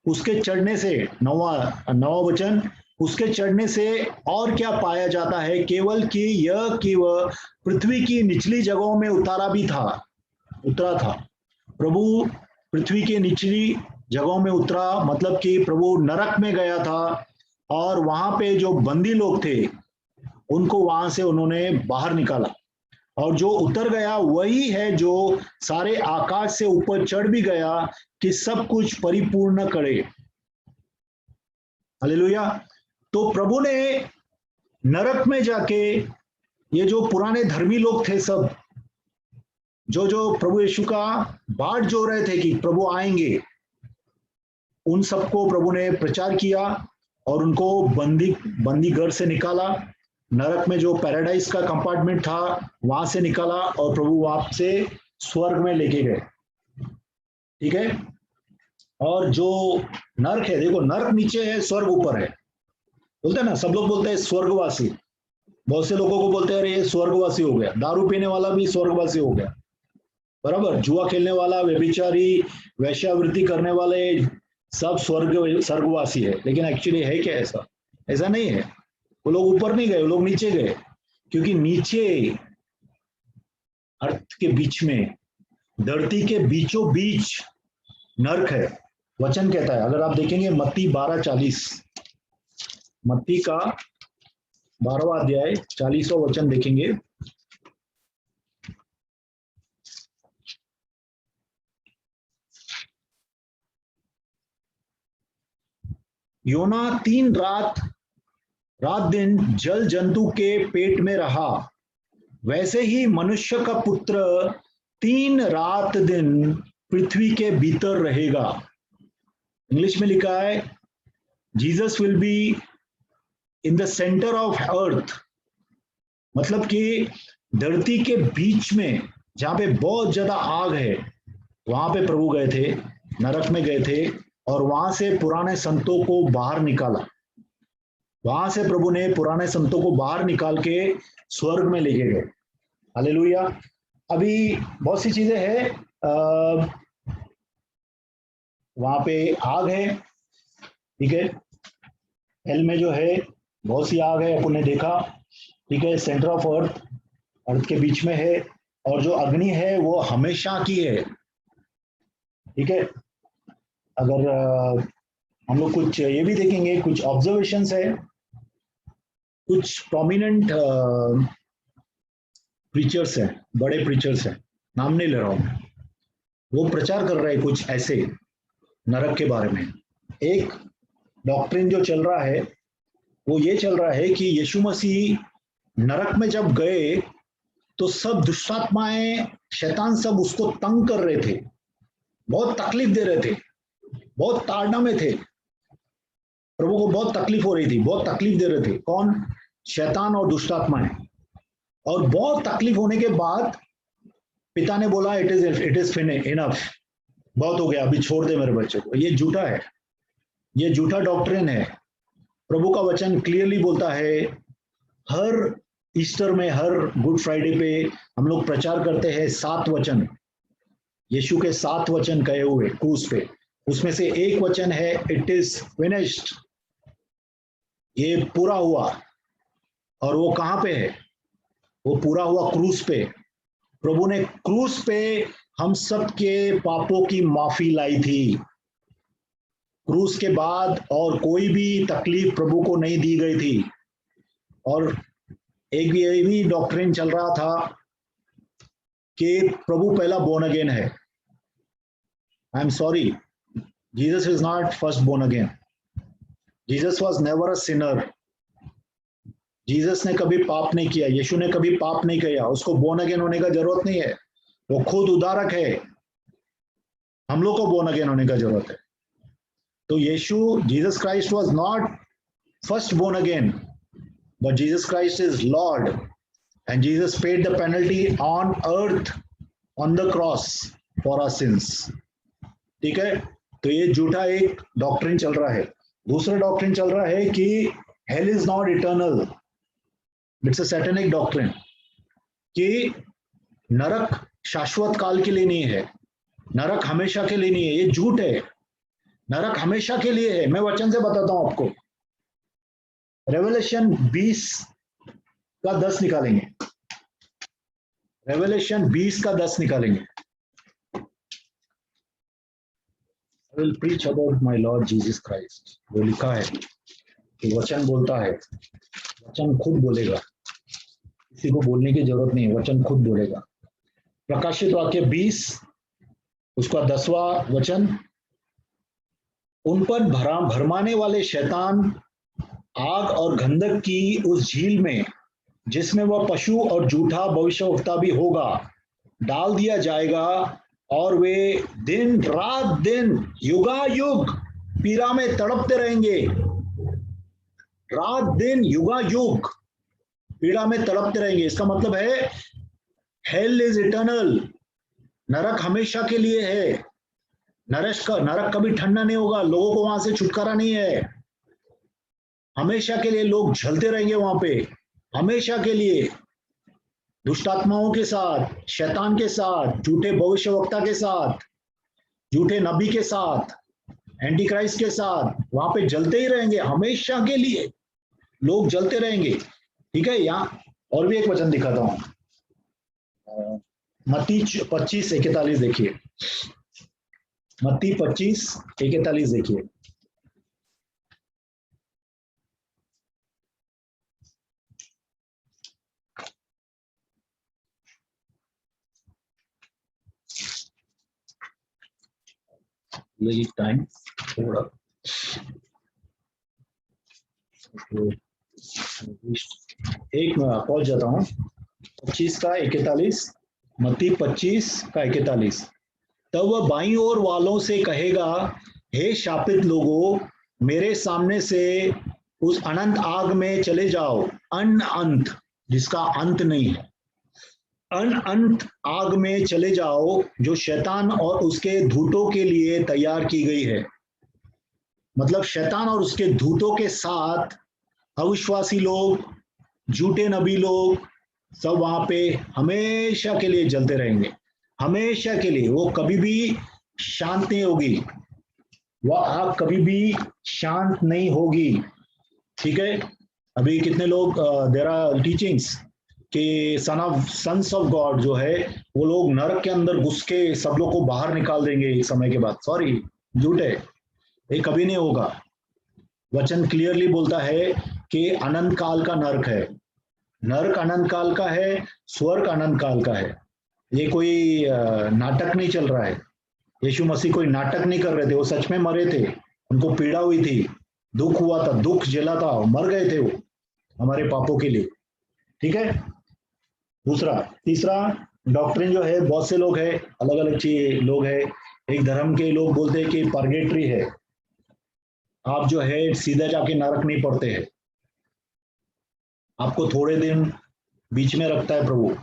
उसके चढ़ने से, नवा वचन, उसके चढ़ने से और क्या पाया जाता है? केवल कि यह कि वह पृथ्वी की निचली जगहों में उतरा था। प्रभु पृथ्वी की निचली जगहों में उतरा, मतलब कि प्रभु नरक में गया था, और वहां पे जो बंदी लोग थे उनको वहां से उन्होंने बाहर निकाला। और जो उतर गया वही है जो सारे आकाश से ऊपर चढ़ भी गया कि सब कुछ परिपूर्ण करे। हालेलुया। तो प्रभु ने नरक में जाके ये जो पुराने धर्मी लोग थे सब, जो जो प्रभु यीशु का बाट जो रहे थे कि प्रभु आएंगे, उन सबको प्रभु ने प्रचार किया और उनको बंदी घर से निकाला। नरक में जो पैराडाइज का कंपार्टमेंट था वहां से निकाला और प्रभु वहां से स्वर्ग में लेके गए। ठीक है। और जो नरक है, देखो नरक नीचे है, स्वर्ग ऊपर है, बोलते हैं ना, सब लोग बोलते हैं स्वर्गवासी। बहुत से लोगों को बोलते हैं अरे ये स्वर्गवासी हो गया, दारू पीने वाला भी स्वर्गवासी हो गया, बराबर, जुआ खेलने वाला, व्यभिचारी, वैश्यावृत्ति करने वाले सब स्वर्गवासी है। लेकिन एक्चुअली है क्या ऐसा? ऐसा नहीं है। वो लोग ऊपर नहीं गए, वो लोग नीचे गए, क्योंकि नीचे अर्थ के बीच में, धरती के बीचों बीच नरक है। वचन कहता है, अगर आप देखेंगे मत्ती 12:40, मत्ती का 12वां अध्याय 40वां वचन देखेंगे। योना 3 रात दिन जल जंतु के पेट में रहा, वैसे ही मनुष्य का पुत्र 3 रात दिन पृथ्वी के भीतर रहेगा। इंग्लिश में लिखा है Jesus will be in the centre of earth, मतलब कि धरती के बीच में जहां पे बहुत ज्यादा आग है, वहां पे प्रभु गए थे, नरक में गए थे और वहां से पुराने संतों को बाहर निकाला। वहां से प्रभु ने पुराने संतों को बाहर निकाल के स्वर्ग में लेके गए। हालेलुया। अभी बहुत सी चीजें हैं, वहां पे आग है, ठीक है, हेल में जो है बहुत सी आग है, अपन ने देखा, ठीक है, सेंटर ऑफ अर्थ, अर्थ के बीच में है, और जो अग्नि है वो हमेशा की है। ठीक है। अगर हम लोग कुछ ये भी देखेंगे, कुछ ऑब्जर्वेशंस है, कुछ प्रोमिनेंट प्रीचर्स हैं, बड़े प्रीचर्स हैं, नाम नहीं ले रहा हूं, वो प्रचार कर रहे हैं कुछ ऐसे नरक के बारे में। एक डॉक्ट्रिन जो चल रहा है वो ये चल रहा है कि यीशु मसीह नरक में जब गए तो सब दुष्टात्माएं, शैतान सब उसको तंग कर रहे थे, बहुत तकलीफ दे रहे थे, बहुत ताड़ना में थे, प्रभु को बहुत तकलीफ हो रही थी, बहुत तकलीफ दे रहे थे। कौन? शैतान और दुष्टात्माएं। और बहुत तकलीफ होने के बाद पिता ने बोला इट इज इनफ, बहुत हो गया, अभी छोड़ दे मेरे बच्चे को। ये झूठा है, ये झूठा डॉक्ट्रिन है। प्रभु का वचन क्लियरली बोलता है, हर ईस्टर में, हर गुड फ्राइडे पे हम लोग प्रचार करते हैं 7 वचन, यीशु के 7 वचन कहे हुए क्रूस पे। उसमें से एक वचन है इट इज फिनिश्ड, ये पूरा हुआ। और वो कहां पे है? वो पूरा हुआ क्रूस पे। प्रभु ने क्रूस पे हम सब के पापों की माफी लाई थी। क्रूस के बाद और कोई भी तकलीफ प्रभु को नहीं दी गई थी। और एक भी ये भी डॉक्ट्रिन चल रहा था कि प्रभु पहला बोर्न अगेन है। I am sorry, Jesus is not first born again. Jesus was never a sinner. Jesus ने कभी पाप नहीं किया, यीशु ने कभी पाप नहीं किया, उसको बोर्न अगेन होने का जरूरत नहीं है। वो खुद उद्धारक है, हम लोग को बोर्न अगेन होने का जरूरत है। तो यीशु, Jesus Christ was not first born again, but Jesus Christ is Lord, and Jesus paid the penalty on earth on the cross for our sins. ठीक है। तो ये झूठा एक डॉक्ट्रिन चल रहा है। दूसरा डॉक्ट्रिन चल रहा है कि hell is not eternal, it's a satanic doctrine, कि नरक शाश्वत काल के लिए नहीं है, नरक हमेशा के लिए नहीं है। ये झूठ है, नरक हमेशा के लिए है। मैं वचन से बताता हूं आपको। रेवलेशन 20 का 10 निकालेंगे, रेवलेशन 20 का 10 निकालेंगे। I will preach about my Lord Jesus Christ। वो लिखा है कि वचन बोलता है, वचन खुद बोलेगा, किसी को बोलने की जरूरत नहीं है, वचन खुद बोलेगा। प्रकाशित वाक्य 20 उसका 10वां वचन, उन पर भरमाने वाले शैतान आग और गंधक की उस झील में, जिसमें वह पशु और झूठा भविष्यवक्ता भी होगा, डाल दिया जाएगा, और वे दिन रात दिन युगायुग पीड़ा में तड़पते रहेंगे। रात दिन युगायुग पीड़ा में तड़पते रहेंगे। इसका मतलब है हेल इज इटर्नल, नरक हमेशा के लिए है। नरक कभी ठंडा नहीं होगा, लोगों को वहां से छुटकारा नहीं है। हमेशा के लिए लोग जलते रहेंगे वहां पे, हमेशा के लिए, दुष्टात्माओं के साथ, शैतान के साथ, झूठे भविष्यवक्ता के साथ, झूठे नबी के साथ, एंटी क्राइस्ट के साथ, वहां पे जलते ही रहेंगे हमेशा के लिए, लोग जलते रहेंगे। ठीक है, यहाँ और भी एक वचन दिखाता हूं, मत्ती 25:41 देखिए, मत्ती 25:41 देखिए। लगी टाइम थोड़ा, एक मैं पहुंच जाता हूँ। 25:41, मत्ती 25:41। तब वह बाईं ओर वालों से कहेगा, हे शापित लोगों, मेरे सामने से उस अनंत आग में चले जाओ, अनंत जिसका अंत नहीं है, अनंत आग में चले जाओ, जो शैतान और उसके धूतों के लिए तैयार की गई है। मतलब शैतान और उसके धूतों के साथ अविश्वासी लोग, झूठे नबी लोग, सब वहां पे हमेशा के लिए जलते रहेंगे, हमेशा के लिए। वो कभी भी शांत नहीं होगी, वह आग कभी भी शांत नहीं होगी। ठीक है, अभी कितने लोग, देयर आर टीचिंग्स कि सन्स ऑफ गॉड जो है, वो लोग नरक के अंदर घुस के सब लोग को बाहर निकाल देंगे एक समय के बाद। सॉरी, झूठ है, ये कभी नहीं होगा। वचन क्लियरली बोलता है कि अनंत काल का नरक है, नरक अनंत काल का है, स्वर्ग अनंत काल का है। ये कोई नाटक नहीं चल रहा है। यीशु मसीह कोई नाटक नहीं कर रहे थे, वो सच में मरे थे, उनको पीड़ा हुई थी, दुख हुआ था, दुख झेला था, मर गए थे वो हमारे पापों के लिए। ठीक है, दूसरा। तीसरा डॉक्ट्रिन जो है, बहुत से लोग हैं, अलग अलग चीज लोग हैं। एक धर्म के लोग बोलते हैं कि परगेटरी है, आप जो है सीधा जाके नरक नहीं पड़ते हैं, आपको थोड़े दिन बीच में रखता है प्रभु,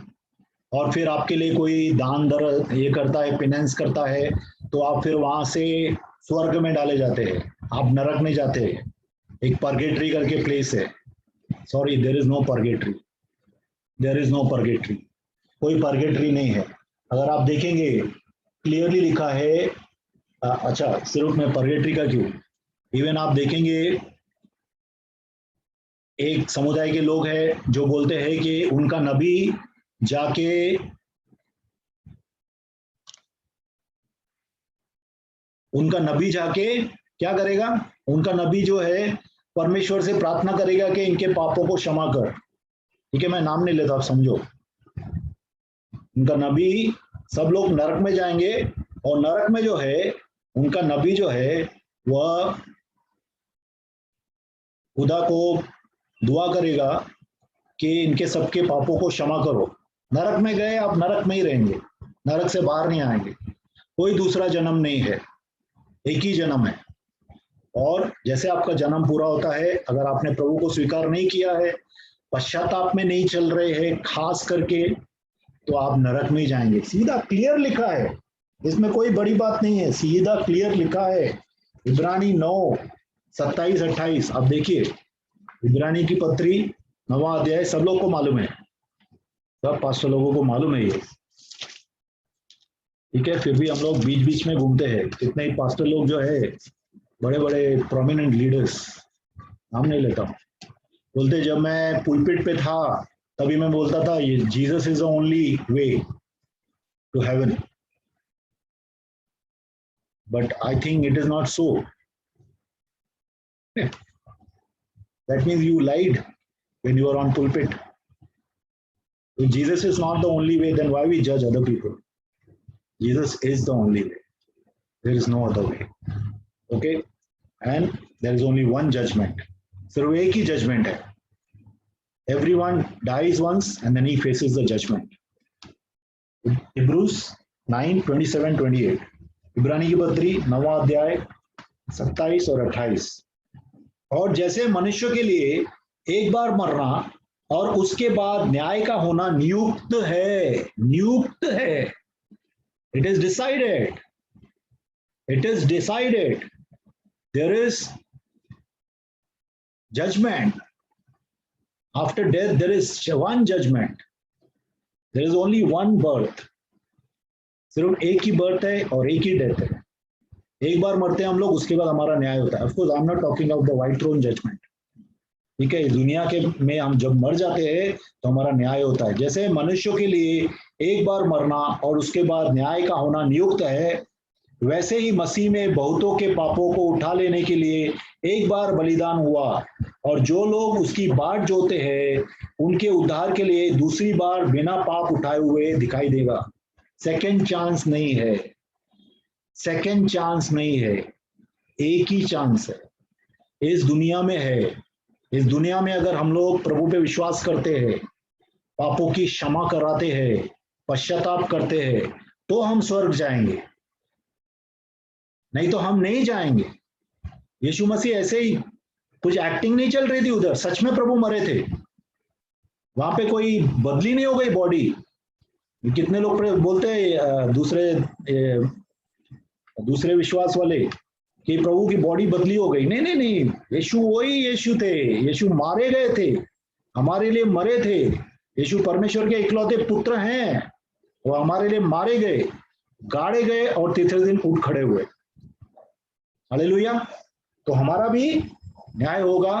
और फिर आपके लिए कोई दान दर ये करता है, पिनेंस करता है, तो आप फिर वहां से स्वर्ग में डाले जाते हैं, आप नरक नहीं जाते। एक परगेटरी करके प्लेस है। Sorry, there is no purgatory, there is no purgatory, कोई परगेटरी नहीं है। अगर आप देखेंगे क्लियरली लिखा है, अच्छा सिर्फ मैं परगेटरी का क्यों, इवन आप देखेंगे एक समुदाय के लोग हैं जो बोलते हैं कि उनका नबी जाके क्या करेगा, उनका नबी जो है परमेश्वर से प्रार्थना करेगा कि इनके पापों को क्षमा कर। ठीक है, मैं नाम नहीं लेता, आप समझो। उनका नबी, सब लोग नरक में जाएंगे, और नरक में जो है उनका नबी जो है वह खुदा को दुआ करेगा कि इनके सबके पापों को क्षमा करो। नरक में गए, आप नरक में ही रहेंगे, नरक से बाहर नहीं आएंगे। कोई दूसरा जन्म नहीं है, एक ही जन्म है। और जैसे आपका जन्म पूरा होता है, अगर आपने प्रभु को स्वीकार नहीं किया है, पश्चाताप में नहीं चल रहे हैं खास करके, तो आप नरक में जाएंगे। सीधा क्लियर लिखा है, इसमें कोई बड़ी बात नहीं है, सीधा क्लियर लिखा है। इब्रानी 9:27-28 आप देखिए, इब्रानी की पत्री 9वां अध्याय, सब लोग को मालूम है, सब पास्टर लोगों को मालूम है ये। ठीक है, फिर भी हम लोग बीच बीच में घूमते हैं। कितने ही पास्टर लोग जो है, बड़े बड़े प्रोमिनेंट लीडर्स, नाम नहीं लेता हूँ, बोलते जब मैं पुलपिट पे था तभी मैं बोलता था ये Jesus is the only way to heaven, but I think it is not so. That means you lied when you are on pulpit. If Jesus is not the only way, then why we judge other people? Jesus is the only way. There is no other way. Okay. And there is only one judgment, सिर्फ एक ही judgment है। Everyone dies once and then he faces the judgment. Hebrews 9:27-28, इब्रानी की पत्री 9वां अध्याय 27 और 28। और जैसे मनुष्य के लिए एक बार मरना और उसके बाद न्याय का होना नियुक्त है, नियुक्त है, it is decided, it is decided, there is judgment. After death, there is one judgment. There is only one birth. सिर्फ एक ही बर्थ है और एक ही डेथ है। एक बार मरते हैं हम लोग, उसके बाद हमारा न्याय होता है। Of course, I'm not talking of the white throne judgment. ठीक है, दुनिया के में हम जब मर जाते हैं तो हमारा न्याय होता है। जैसे मनुष्यों के लिए एक बार मरना और उसके बाद न्याय का होना नियुक्त है, वैसे ही मसीह में बहुतों के पापों को उठा लेने के लिए एक बार बलिदान हुआ, और जो लोग उसकी बाट जोते हैं उनके उद्धार के लिए दूसरी बार बिना पाप उठाए हुए दिखाई देगा। सेकंड चांस नहीं है, सेकंड चांस नहीं है, एक ही चांस है। इस दुनिया में है, इस दुनिया में अगर हम लोग प्रभु पे विश्वास करते हैं, पापों की क्षमा कराते हैं, पश्चाताप करते हैं, तो हम स्वर्ग जाएंगे, नहीं तो हम नहीं जाएंगे। यीशु मसीह ऐसे ही, कुछ एक्टिंग नहीं चल रही थी उधर, सच में प्रभु मरे थे। वहां पे कोई बदली नहीं हो गई बॉडी। कितने लोग बोलते हैं दूसरे विश्वास वाले कि प्रभु की बॉडी बदली हो गई। नहीं नहीं नहीं, यीशु वही यीशु थे। यीशु मारे गए थे, हमारे लिए मरे थे। यीशु परमेश्वर के इकलौते पुत्र हैं, वो हमारे लिए मारे गए, गाड़े गए और तीसरे दिन उठ खड़े हुए। हालेलुया। तो हमारा भी न्याय होगा,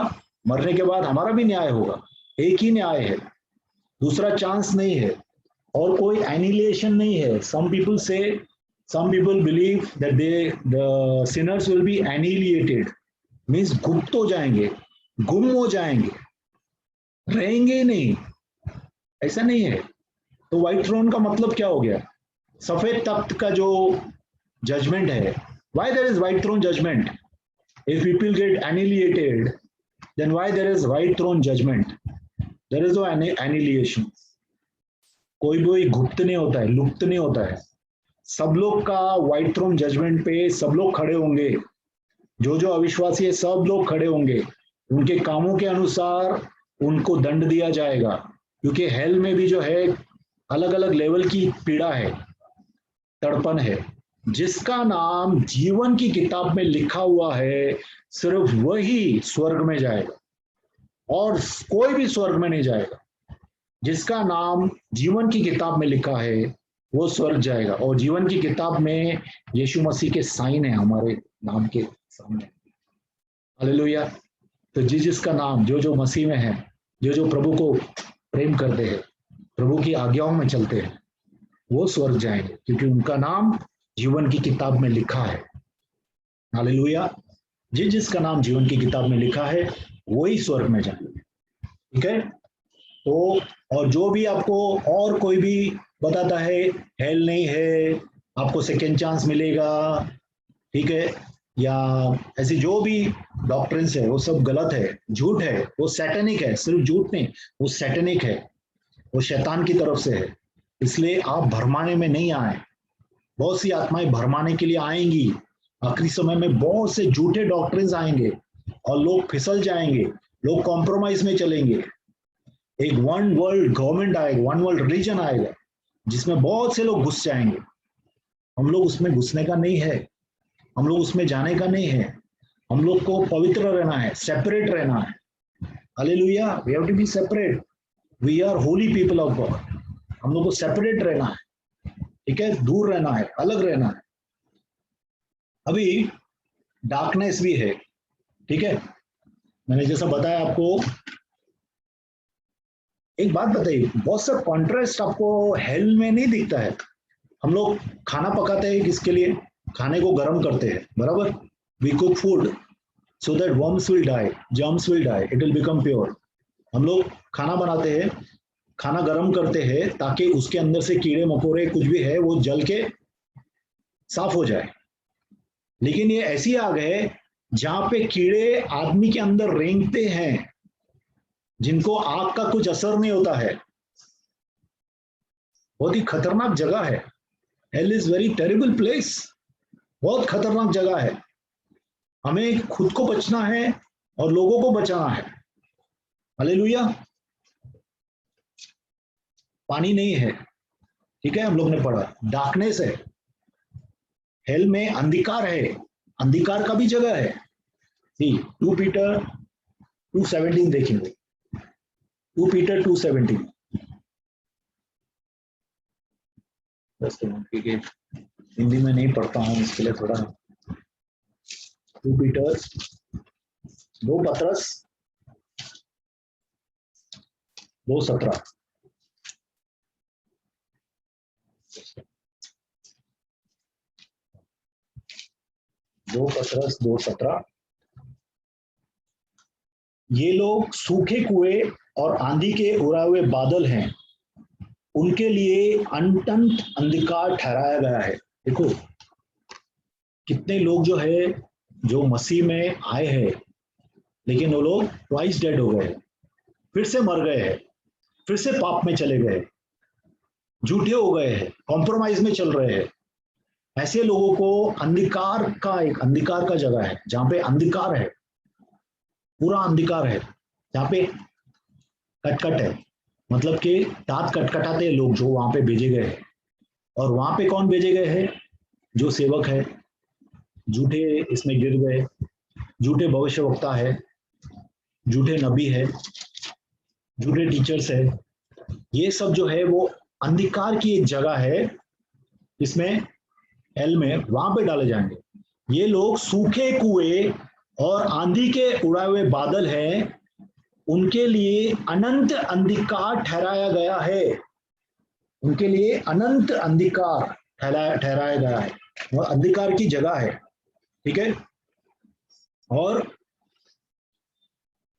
मरने के बाद हमारा भी न्याय होगा। एक ही न्याय है, दूसरा चांस नहीं है, और कोई एनिलेशन नहीं है। Some people believe that the sinners will be annihilated, means गुप्त हो जाएंगे, गुम हो जाएंगे, रहेंगे ही नहीं। ऐसा नहीं है। तो व्हाइट थ्रोन का मतलब क्या हो गया? सफेद तख्त का जो जजमेंट है। Why there is white throne judgment? If people get annihilated, then why there is white throne judgment? There is no annihilation. कोई भी गुप्त नहीं होता है, लुप्त नहीं होता है। सब लोग का व्हाइट थ्रोन जजमेंट पे सब लोग खड़े होंगे। जो जो अविश्वासी है सब लोग खड़े होंगे, उनके कामों के अनुसार उनको दंड दिया जाएगा। क्योंकि हेल में भी जो है अलग अलग लेवल की पीड़ा है, तड़पन है। जिसका नाम जीवन की किताब में लिखा हुआ है, सिर्फ वही स्वर्ग में जाएगा, और कोई भी स्वर्ग में नहीं जाएगा। जिसका नाम जीवन की किताब में लिखा है वो स्वर्ग जाएगा, और जीवन की किताब में यीशु मसीह के साइन है हमारे नाम के सामने। हालेलुया। तो जिसका नाम, जो जो मसीह में है, जो जो प्रभु को प्रेम करते हैं, प्रभु की आज्ञाओं में चलते हैं, वो स्वर्ग जाएंगे, क्योंकि उनका नाम जीवन की किताब में लिखा है। हालेलुया। जिसका नाम जीवन की किताब में लिखा है वही स्वर्ग में जाएंगे। ठीक है। तो और जो भी आपको और कोई भी बताता है हेल नहीं है, आपको सेकेंड चांस मिलेगा, ठीक है, या ऐसी जो भी डॉक्ट्रिन्स है वो सब गलत है, झूठ है, वो सैटेनिक है। सिर्फ झूठ नहीं, वो सैटेनिक है, वो शैतान की तरफ से है। इसलिए आप भरमाने में नहीं आए। बहुत सी आत्माएं भरमाने के लिए आएंगी। आखिरी समय में बहुत से झूठे डॉक्ट्रिन्स आएंगे और लोग फिसल जाएंगे, लोग कॉम्प्रोमाइज में चलेंगे। एक वन वर्ल्ड गवर्नमेंट आएगा, वन वर्ल्ड रिलीजन आएगा, जिसमें बहुत से लोग घुस जाएंगे। हम लोग उसमें घुसने का नहीं है, हम लोग उसमें जाने का नहीं है। हम लोग को पवित्र रहना है, सेपरेट रहना है। Hallelujah. We have to be separate, we are holy people of God. हम लोग को सेपरेट रहना है, ठीक है, दूर रहना है, अलग रहना है। अभी डार्कनेस भी है, ठीक है। मैंने जैसा बताया आपको, एक बात बताइए, बहुत सा कॉन्ट्रास्ट आपको हेल में नहीं दिखता है। हम लोग खाना पकाते हैं किसके लिए? खाने को गर्म करते हैं, बराबर। We cook food so that worms will die, germs will die, it will become pure. हम लोग खाना बनाते हैं, खाना गर्म करते हैं ताकि उसके अंदर से कीड़े मकोड़े कुछ भी है वो जल के साफ हो जाए। लेकिन ये ऐसी आग है जहां पे कीड़े आदमी के अंदर रेंगते हैं, जिनको आग का कुछ असर नहीं होता है। बहुत ही खतरनाक जगह है। Hell is very terrible place. बहुत खतरनाक जगह है। हमें खुद को बचना है और लोगों को बचाना है। हालेलुया। पानी नहीं है, ठीक है, हम लोग ने पढ़ा डार्कनेस है। हेल में अंधकार है, अंधकार का भी जगह है। 2 पीटर 2:17 देखेंगे। 2 पीटर 2:17। हिंदी में नहीं पढ़ता हूँ, इसके लिए थोड़ा 2 पीटर 2 पत्रस 2:17। 2 पत्रस 2:17। ये लोग सूखे कुएं और आंधी के उड़ाए हुए बादल हैं, उनके लिए अनंत अंधकार ठहराया गया है। देखो कितने लोग जो है जो मसीह में आए हैं, लेकिन वो लोग ट्वाइस डेड हो गए, फिर से मर गए हैं, फिर से पाप में चले गए, झूठे हो गए हैं, कॉम्प्रोमाइज में चल रहे हैं। ऐसे लोगों को अंधकार का, एक अंधकार का जगह है जहां पे अंधकार है, पूरा अंधकार है, जहां पे कटकट है, मतलब कि दांत कटकटाते हैं लोग जो वहां पे भेजे गए हैं। और वहां पे कौन भेजे गए हैं? जो सेवक है, झूठे इसमें गिर गए, झूठे भविष्यवक्ता है, झूठे नबी है, झूठे टीचर्स है। ये सब जो है वो अंधकार की एक जगह है, इसमें हेल में, वहां पे डाले जाएंगे। ये लोग सूखे कुएं और आंधी के उड़ाए हुए बादल हैं, उनके लिए अनंत अंधकार ठहराया गया है। उनके लिए अनंत अंधकार ठहराया गया है। वो अंधकार की जगह है, ठीक है। और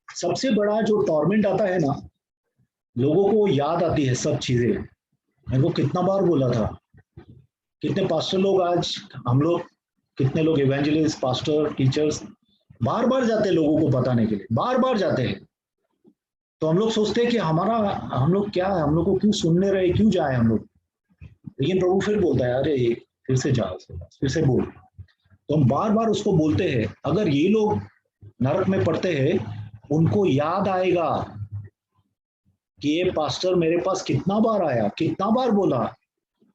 सबसे बड़ा जो टॉर्मेंट आता है ना, लोगों को याद आती है सब चीजें। मेरे को कितना बार बोला था, कितने पास्टर लोग आज, हम लोग कितने लोग इवेंजलिस्ट, पास्टर, टीचर्स बार बार जाते हैं लोगों को बताने के लिए, बार बार जाते हैं। तो हम लोग सोचते हैं कि हमारा, हम लोग क्या है, हम लोग को क्यों सुनने रहे, क्यों जाए हम लोग। लेकिन प्रभु फिर बोलता है, अरे फिर से जाओ, फिर से बोल। तो हम बार बार उसको बोलते हैं। अगर ये लोग नरक में पड़ते हैं, उनको याद आएगा कि ये पास्टर मेरे पास कितना बार आया, कितना बार बोला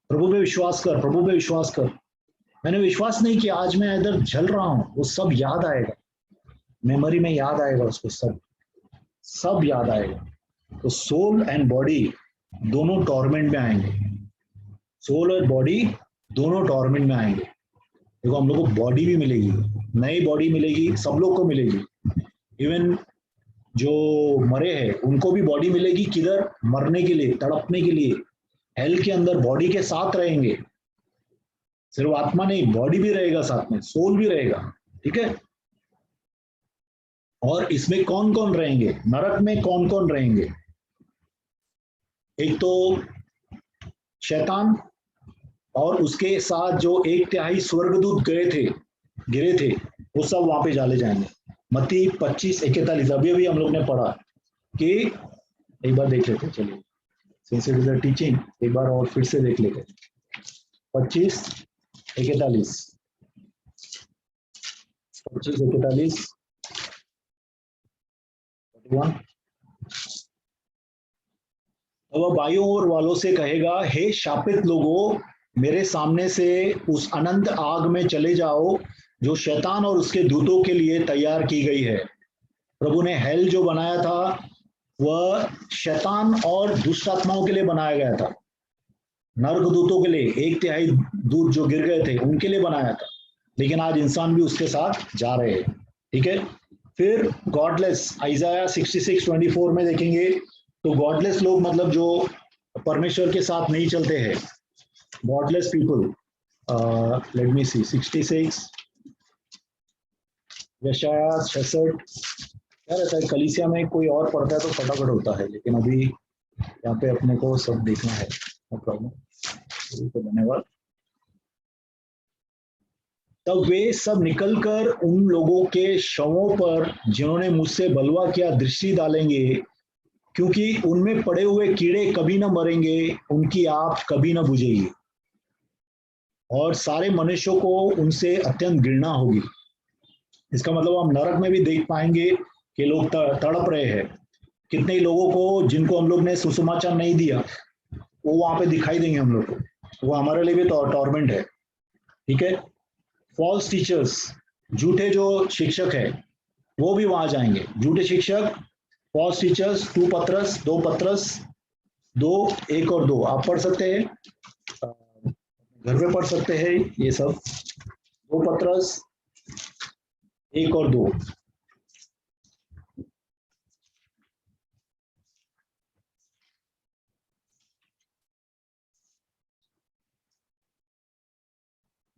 प्रभु पे विश्वास कर, प्रभु पे विश्वास कर। मैंने विश्वास नहीं किया, आज मैं इधर जल रहा हूं। वो सब याद आएगा, मेमोरी में याद आएगा उसको, सब सब याद आएगा। तो सोल एंड बॉडी दोनों टॉर्मेंट में आएंगे। सोल और बॉडी दोनों टॉर्मेंट में आएंगे। देखो हम लोग को बॉडी भी मिलेगी, नई बॉडी मिलेगी, सब लोग को मिलेगी। इवन जो मरे हैं उनको भी बॉडी मिलेगी, किधर? मरने के लिए, तड़पने के लिए। हेल के अंदर बॉडी के साथ रहेंगे, सिर्फ आत्मा नहीं, बॉडी भी रहेगा साथ में, सोल भी रहेगा, ठीक है। और इसमें कौन कौन रहेंगे? नरक में कौन कौन रहेंगे? एक तो शैतान और उसके साथ जो 1/3 स्वर्गदूत गिरे थे, वो सब वहां पे डाले जाएंगे। मत्ती 25:41 अभी अभी हम लोग ने पढ़ा कि, एक बार देख लेते, चलिए since it is a teaching, एक बार और फिर से देख लेते। 25:41 25:41 अब वह बाइयों ओर वालों से कहेगा, हे शापित लोगों, मेरे सामने से उस अनंत आग में चले जाओ जो शैतान और उसके दूतों के लिए तैयार की गई है। प्रभु ने हेल जो बनाया था वह शैतान और दुष्ट आत्माओं के लिए बनाया गया था, नरक दूतों के लिए, 1/3 दूत जो गिर गए थे उनके लिए बनाया था। लेकिन आज इंसान भी उसके साथ जा रहे हैं, ठीक है। फिर गॉडलेस, आइजाया 66:24 में देखेंगे तो गॉडलेस लोग मतलब जो परमेश्वर के साथ नहीं चलते हैं, गॉडलेस पीपल। लेट मी सी 66, यशाया 66। क्या रहता है, कलीसिया में कोई और पढ़ता है तो फटाफट होता है, लेकिन अभी यहाँ पे अपने को सब देखना है। नो प्रॉब्लम, धन्यवाद। तब वे सब निकलकर उन लोगों के शवों पर जिन्होंने मुझसे बलवा किया दृष्टि डालेंगे, क्योंकि उनमें पड़े हुए कीड़े कभी न मरेंगे, उनकी आग कभी न बुझेगी, और सारे मनुष्यों को उनसे अत्यंत घृणा होगी। इसका मतलब हम नरक में भी देख पाएंगे कि लोग तड़प रहे हैं। कितने लोगों को जिनको हम लोग ने सुसमाचार नहीं दिया वो वहां पे दिखाई देंगे हम लोग को, वो हमारे लिए भी टॉर्मेंट है। ठीक है, फॉल्स टीचर्स, झूठे जो शिक्षक है वो भी वहां जाएंगे। झूठे शिक्षक, फॉल्स टीचर्स, 2 पत्रस 2 पत्रस 2 1 और 2 आप पढ़ सकते हैं, घर पे पढ़ सकते हैं ये सब। 2 पत्रस 1 और 2।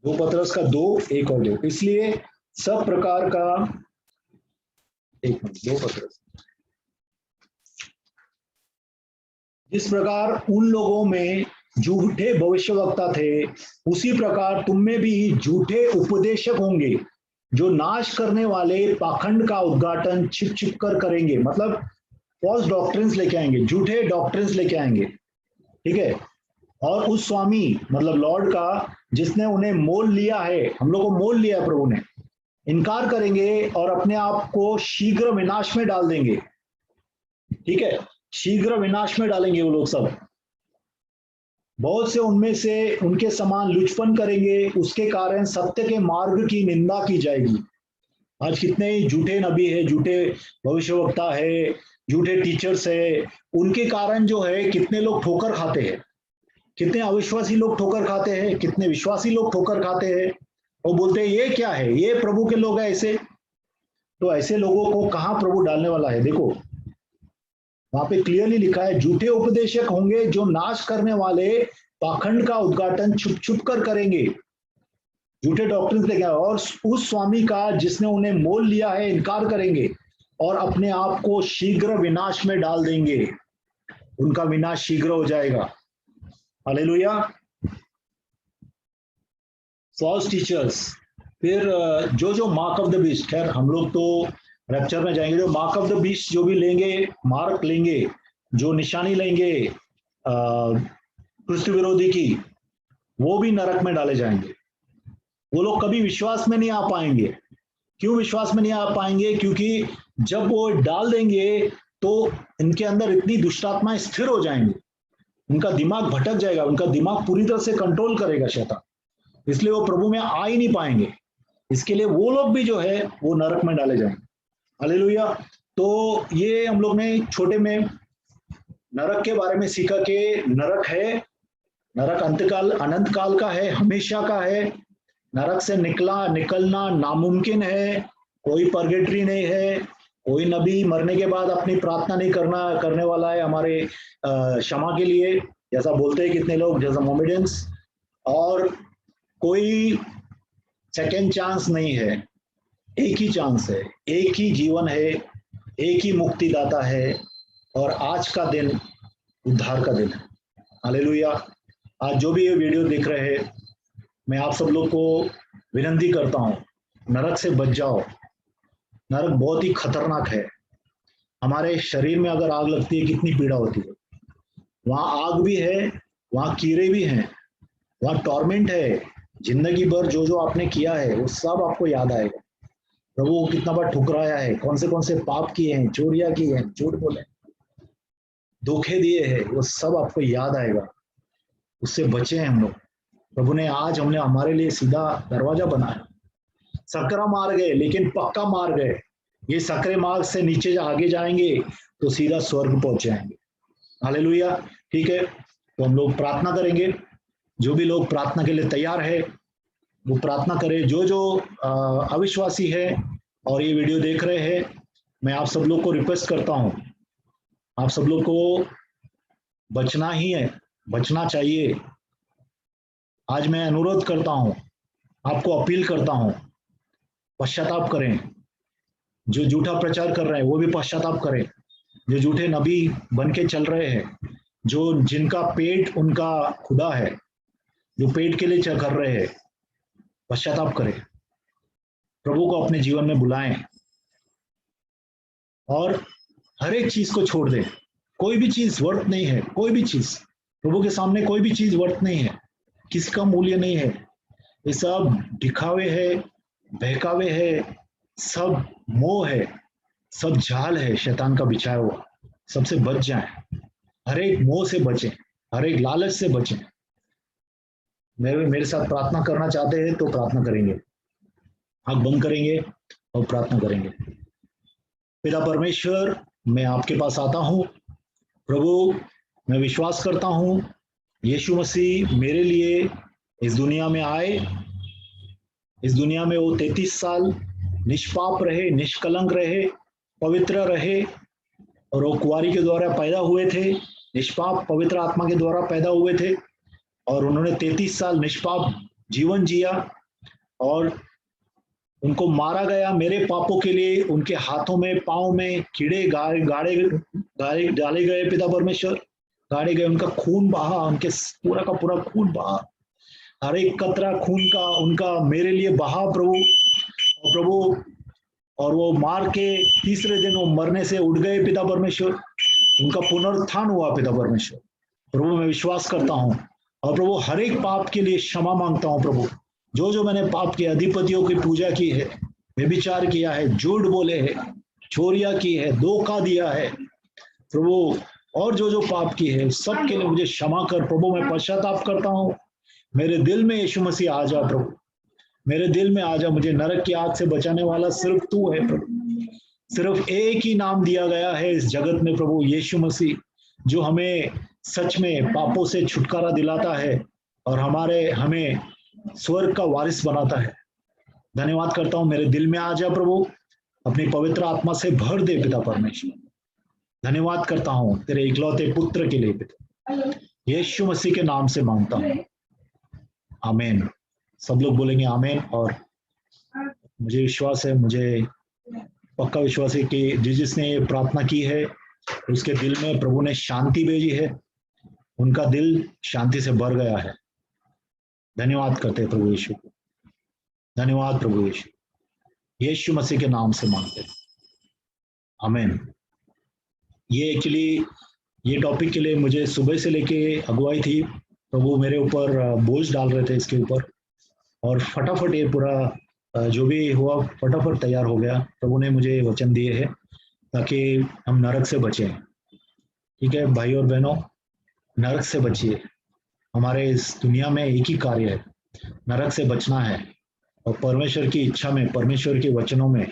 दो पत्रस का 2 1 और 2। इसलिए सब प्रकार का, एक मिनट, 2 पत्रस, जिस प्रकार उन लोगों में झूठे भविष्यवक्ता थे उसी प्रकार तुम में भी झूठे उपदेशक होंगे, जो नाश करने वाले पाखंड का उद्घाटन छिप छिप कर करेंगे। मतलब फॉल्स डॉक्ट्रिन्स लेके आएंगे, झूठे डॉक्ट्रिन्स लेके आएंगे। ठीक है, और उस स्वामी मतलब लॉर्ड का जिसने उन्हें मोल लिया है, हम लोग को मोल लिया है प्रभु ने, इनकार करेंगे और अपने आप को शीघ्र विनाश में डाल देंगे। ठीक है, शीघ्र विनाश में डालेंगे वो लोग सब। बहुत से उनमें से उनके समान लुचपन करेंगे, उसके कारण सत्य के मार्ग की निंदा की जाएगी। आज कितने ही झूठे नबी है, झूठे भविष्यवक्ता है, झूठे टीचर्स है, उनके कारण जो है कितने लोग ठोकर खाते हैं, कितने अविश्वासी लोग ठोकर खाते हैं, कितने विश्वासी लोग ठोकर खाते हैं। वो बोलते हैं ये क्या है, ये प्रभु के लोग हैं ऐसे। तो ऐसे लोगों को कहाँ प्रभु डालने वाला है? देखो वहां पे क्लियरली लिखा है, झूठे उपदेशक होंगे जो नाश करने वाले पाखंड का उद्घाटन छुप छुप कर करेंगे। झूठे डॉक्ट्रिन लेके आए और उस स्वामी का जिसने उन्हें मोल लिया है इनकार करेंगे और अपने आप को शीघ्र विनाश में डाल देंगे। उनका विनाश शीघ्र हो जाएगा। हालेलुया। फॉल्स टीचर्स, फिर जो मार्क ऑफ द बीस्ट, खैर हम लोग तो रैप्चर में जाएंगे, जो मार्क ऑफ द बीस्ट जो भी लेंगे, मार्क लेंगे, जो निशानी लेंगे क्रिस्त विरोधी की, वो भी नरक में डाले जाएंगे। वो लोग कभी विश्वास में नहीं आ पाएंगे। क्यों विश्वास में नहीं आ पाएंगे? क्योंकि जब वो डाल देंगे तो इनके अंदर इतनी दुष्टात्माएं स्थिर हो जाएंगी, उनका दिमाग भटक जाएगा, उनका दिमाग पूरी तरह से कंट्रोल करेगा शैतान, इसलिए वो प्रभु में आ ही नहीं पाएंगे। इसके लिए वो लोग भी जो है वो नरक में डाले जाएंगे। हालेलुया। तो ये हम लोग ने छोटे में नरक के बारे में सीखा कि नरक है, नरक अंतकाल अनंत काल का है, हमेशा का है। नरक से निकलना नामुमकिन है, कोई पर्गेटरी नहीं है, कोई नबी मरने के बाद अपनी प्रार्थना नहीं करने वाला है हमारे क्षमा के लिए, जैसा बोलते हैं कितने लोग, जैसा मोमेडियंस। और कोई सेकेंड चांस नहीं है, एक ही चांस है, एक ही जीवन है, एक ही मुक्तिदाता है, और आज का दिन उद्धार का दिन है। हालेलुया। आज जो भी ये वीडियो देख रहे हैं, मैं आप सब लोग को विनती करता हूँ, नरक से बच जाओ। नरक बहुत ही खतरनाक है। हमारे शरीर में अगर आग लगती है कितनी पीड़ा होती है। वहां आग भी है, वहां कीड़े भी हैं, वहां टॉर्मेंट है। जिंदगी भर जो जो आपने किया है वो सब आपको याद आएगा। प्रभु को कितना बार ठुकराया है, कौन से पाप किए हैं, चोरियां की हैं, झूठ बोले, धोखे दिए हैं, वो सब आपको याद आएगा। उससे बचे हैं हम लोग। प्रभु ने आज हमने हमारे लिए सीधा दरवाजा बनाया। सकरा मार गए लेकिन पक्का मार गए। ये सकरे मार्ग से नीचे आगे जाएंगे तो सीधा स्वर्ग पहुंच जाएंगे। हालेलुया। ठीक है, तो हम लोग प्रार्थना करेंगे। जो भी लोग प्रार्थना के लिए तैयार है वो प्रार्थना करें। जो जो अविश्वासी है और ये वीडियो देख रहे हैं, मैं आप सब लोग को रिक्वेस्ट करता हूँ, आप सब लोग को बचना ही है, बचना चाहिए। आज मैं अनुरोध करता हूँ, आपको अपील करता हूँ, पश्चाताप करें। जो झूठा प्रचार कर रहे हैं वो भी पश्चाताप करें। जो झूठे नबी बन के चल रहे हैं, जो जिनका पेट उनका खुदा है, जो पेट के लिए कर रहे हैं, पश्चाताप करें। प्रभु को अपने जीवन में बुलाएं और हर एक चीज को छोड़ दें। कोई भी चीज वर्थ नहीं है, कोई भी चीज प्रभु के सामने, कोई भी चीज वर्थ नहीं है, किसी का मूल्य नहीं है। ये सब दिखावे है, बहकावे है, सब मोह है, सब जाल है शैतान का बिछाया हुआ। सबसे बच जाएं, हर एक मोह से बचें, हर एक लालच से बचें। मेरे साथ प्रार्थना करना चाहते हैं तो प्रार्थना करेंगे, आंख बंद करेंगे और प्रार्थना करेंगे। पिता परमेश्वर, मैं आपके पास आता हूँ प्रभु। मैं विश्वास करता हूँ यीशु मसीह मेरे लिए इस दुनिया में आए। इस दुनिया में वो 33 साल निष्पाप रहे, निष्कलंक रहे, पवित्र रहे, और वो कुंवारी के द्वारा पैदा हुए थे, निष्पाप पवित्र आत्मा के द्वारा पैदा हुए थे, और उन्होंने 33 साल निष्पाप जीवन जिया और उनको मारा गया मेरे पापों के लिए। उनके हाथों में, पाँव में कीड़े डाले गए पिता परमेश्वर, गाड़े गए, उनका खून बहा, उनके पूरा का पूरा खून बहा, हर एक कतरा खून का उनका मेरे लिए बहा प्रभु। और वो मार के तीसरे दिन वो मरने से उठ गए पिता परमेश्वर, उनका पुनरुत्थान हुआ पिता परमेश्वर। प्रभु मैं विश्वास करता हूँ और प्रभु हर एक पाप के लिए क्षमा मांगता हूँ प्रभु। जो मैंने पाप किया, अधिपतियों की पूजा की है, व्यभिचार किया है, झूठ बोले है, चोरियां की है, धोखा दिया है प्रभु, और जो पाप की है सब के लिए मुझे क्षमा कर प्रभु। मैं पश्चाताप करता हूँ। मेरे दिल में यीशु मसीह आ जा प्रभु, मेरे दिल में आ जा। मुझे नरक की आग से बचाने वाला सिर्फ तू है प्रभु। सिर्फ एक ही नाम दिया गया है इस जगत में प्रभु, यीशु मसीह, जो हमें सच में पापों से छुटकारा दिलाता है और हमें स्वर्ग का वारिस बनाता है। धन्यवाद करता हूँ, मेरे दिल में आ जा प्रभु, अपनी पवित्र आत्मा से भर दे पिता परमेश्वर। धन्यवाद करता हूँ तेरे इकलौते पुत्र के लिए पिता, यीशु मसीह के नाम से मांगता हूँ, आमीन। सब लोग बोलेंगे आमीन। और मुझे विश्वास है, मुझे पक्का विश्वास है कि जिसने ये प्रार्थना की है उसके दिल में प्रभु ने शांति भेजी है, उनका दिल शांति से भर गया है। धन्यवाद करते हैं प्रभु यीशु को, धन्यवाद प्रभु यीशु, यीशु मसीह के नाम से मांगते हैं, आमीन। ये एक्चुअली ये टॉपिक के लिए मुझे सुबह से लेके अगुवाई थी, प्रभु मेरे ऊपर बोझ डाल रहे थे इसके ऊपर, और फटाफट ये पूरा जो भी हुआ फटाफट तैयार हो गया। प्रभु ने मुझे वचन दिए हैं ताकि हम नरक से बचें। ठीक है भाई और बहनों, नरक से बचिए। हमारे इस दुनिया में एक ही कार्य है, नरक से बचना है और परमेश्वर की इच्छा में, परमेश्वर के वचनों में,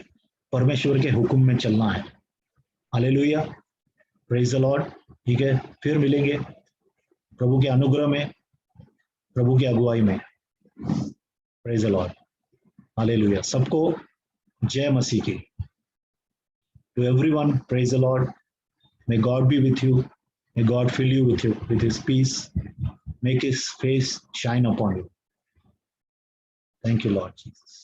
परमेश्वर के हुक्म में चलना है। Hallelujah, praise the Lord. ठीक है, फिर मिलेंगे प्रभु के अनुग्रह में, प्रभु की अगुवाई में। Praise the Lord, hallelujah. सबको जय मसीह की। To everyone, praise the Lord. May God be with you. May God fill you with His peace. Make His face shine upon you. Thank you, Lord Jesus.